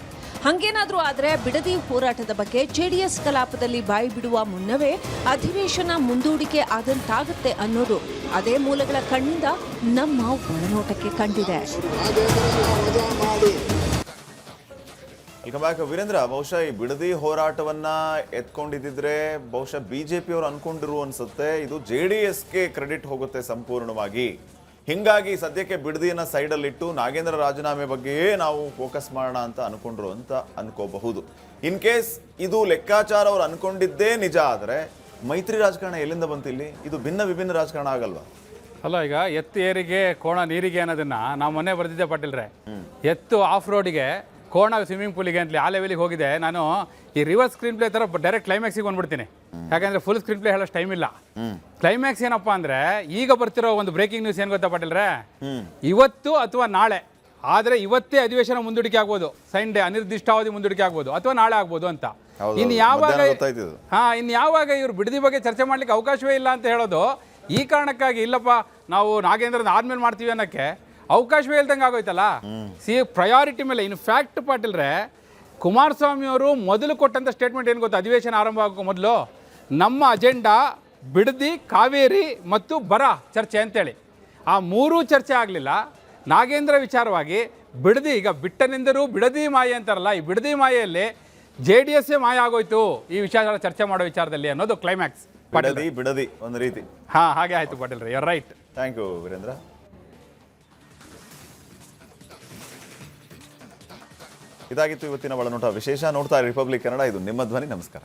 ಹಂಗೇನಾದ್ರೂ ಆದರೆ ಬಿಡದಿ ಹೋರಾಟದ ಬಗ್ಗೆ ಜೆಡಿಎಸ್ ಕಲಾಪದಲ್ಲಿ ಬಾಯಿ ಬಿಡುವ ಮುನ್ನವೇ ಅಧಿವೇಶನ ಮುಂದೂಡಿಕೆ ಆದಂತಾಗುತ್ತೆ ಅನ್ನೋದು ಅದೇ ಮೂಲಗಳ ಕಣ್ಣಿಂದ ನಮ್ಮ ಒಳನೋಟಕ್ಕೆ ಕಂಡಿದೆ. Welcome back Virendra. ಬಹುಶಃ ಈ ಬಿಡದಿ ಹೋರಾಟವನ್ನ ಎತ್ಕೊಂಡಿದ್ದಿದ್ರೆ ಬಹುಶಃ ಬಿಜೆಪಿ ಅವರು ಅನ್ಕೊಂಡಿರು ಅನ್ಸುತ್ತೆ ಇದು JDSಗೆ ಕ್ರೆಡಿಟ್ ಹೋಗುತ್ತೆ ಸಂಪೂರ್ಣವಾಗಿ. ಹಿಂಗಾಗಿ ಸದ್ಯಕ್ಕೆ ಬಿಡದಿಯನ್ನ ಸೈಡಲ್ಲಿಟ್ಟು ನಾಗೇಂದ್ರ ರಾಜೀನಾಮೆ ಬಗ್ಗೆಯೇ ನಾವು ಫೋಕಸ್ ಮಾಡೋಣ ಅಂತ ಅನ್ಕೊಂಡ್ರು ಅಂತ ಅನ್ಕೋಬಹುದು. ಇನ್ ಕೇಸ್ ಇದು ಲೆಕ್ಕಾಚಾರ ಅವ್ರು ಅನ್ಕೊಂಡಿದ್ದೇ ನಿಜ ಆದರೆ ಮೈತ್ರಿ ರಾಜಕಾರಣ ಎಲ್ಲಿಂದ ಬಂತು ಇಲ್ಲಿ? ಇದು ಭಿನ್ನ ವಿಭಿನ್ನ ರಾಜಕಾರಣ ಆಗಲ್ವಾ? ಅಲ್ಲ, ಈಗ ಎತ್ತು ಏರಿಗೆ ಕೋಣ ನೀರಿಗೆ ಅನ್ನೋದನ್ನ ನಾವು ಮೊನ್ನೆ ಬರ್ದಿದ್ದೆ ಪಾಟೀಲ್ರೆ. ಎತ್ತು ಆಫ್ ರೋಡಿಗೆ, ಕೋಣ ಸ್ವಿಮ್ಮಿಂಗ್ ಪೂಲಿಗೆ ಅಂತಲಿ ಆ ಲೆವೆಲಿಗೆ ಹೋಗಿದೆ. ನಾನು ಈ ರಿವರ್ಸ್ ಸ್ಕ್ರೀನ್ ಪ್ಲೇ ಥರ ಡೈರೆಕ್ಟ್ ಕ್ಲೈಮ್ಯಾಕ್ಸಿಗೆ ಬಂದ್ಬಿಡ್ತೀನಿ. ಯಾಕಂದ್ರೆ ಫುಲ್ ಸ್ಕ್ರೀನ್ ಪ್ಲೇ ಹೇಳೋಷ್ಟು ಟೈಮ್ ಇಲ್ಲ. ಕ್ಲೈಮ್ಯಾಕ್ಸ್ ಏನಪ್ಪ ಅಂದ್ರೆ ಈಗ ಬರ್ತಿರೋ ಒಂದು ಬ್ರೇಕಿಂಗ್ ನ್ಯೂಸ್ ಏನು ಗೊತ್ತಾ ಪಾಟೀಲ್ರೆ? ಇವತ್ತು ಅಥವಾ ನಾಳೆ, ಆದರೆ ಇವತ್ತೇ ಅಧಿವೇಶನ ಮುಂದೂಡಿಕೆ ಆಗ್ಬೋದು. ಸಂಡೇ ಅನಿರ್ದಿಷ್ಟಾವಧಿ ಮುಂದೂಡಿಕೆ ಆಗ್ಬೋದು ಅಥವಾ ನಾಳೆ ಆಗ್ಬೋದು ಅಂತ. ಇನ್ನು ಯಾವಾಗ ಇವ್ರು ಬಿಡದಿ ಬಗ್ಗೆ ಚರ್ಚೆ ಮಾಡ್ಲಿಕ್ಕೆ ಅವಕಾಶವೇ ಇಲ್ಲ ಅಂತ ಹೇಳೋದು ಈ ಕಾರಣಕ್ಕಾಗಿ. ಇಲ್ಲಪ್ಪ ನಾವು ನಾಗೇಂದ್ರನ ಆದ್ಮೇಲೆ ಮಾಡ್ತೀವಿ ಅನ್ನೋಕ್ಕೆ ಅವಕಾಶವೇ ಇಲ್ದಂಗೆ ಆಗೋಯ್ತಲ್ಲ. ಪ್ರಯಾರಿಟಿ ಮೇಲೆ ಇನ್ನು ಫ್ಯಾಕ್ಟ್ ಪಾಟೀಲ್ರೆ, ಕುಮಾರಸ್ವಾಮಿ ಅವರು ಮೊದಲು ಕೊಟ್ಟಂಥ ಸ್ಟೇಟ್ಮೆಂಟ್ ಏನು ಗೊತ್ತಾ? ಅಧಿವೇಶನ ಆರಂಭ ಆಗೋ ಮೊದಲು ನಮ್ಮ ಅಜೆಂಡಾ ಬಿಡದಿ, ಕಾವೇರಿ ಮತ್ತು ಬರ ಚರ್ಚೆ ಅಂತೇಳಿ. ಆ ಮೂರೂ ಚರ್ಚೆ ಆಗಲಿಲ್ಲ. ನಾಗೇಂದ್ರ ವಿಚಾರವಾಗಿ ಬಿಡದಿ, ಈಗ ಬಿಟ್ಟನೆಂದರೂ ಬಿಡದಿ ಮಾಯೆ ಅಂತಾರಲ್ಲ, ಈ ಬಿಡದಿ ಮಾಯೆಯಲ್ಲಿ JDS ಮಾಯ ಆಗೋಯ್ತು ಈ ವಿಚಾರ ಚರ್ಚೆ ಮಾಡೋ ವಿಚಾರದಲ್ಲಿ ಅನ್ನೋದು ಕ್ಲೈಮ್ಯಾಕ್ಸ್. ಬಿಡದಿ ಒಂದು ರೀತಿ. ಹಾಗೆ ಆಯ್ತು ಪಾಟೀಲ್ರೆ, you right. Thank you Veerendra. ಇದಾಗಿತ್ತು ಇವತ್ತಿನ ಒಳನೋಟ ವಿಶೇಷ. ನೋಡ್ತಾ ರಿಪಬ್ಲಿಕ್ ಕನ್ನಡ, ಇದು ನಿಮ್ಮ ಧ್ವನಿ. ನಮಸ್ಕಾರ.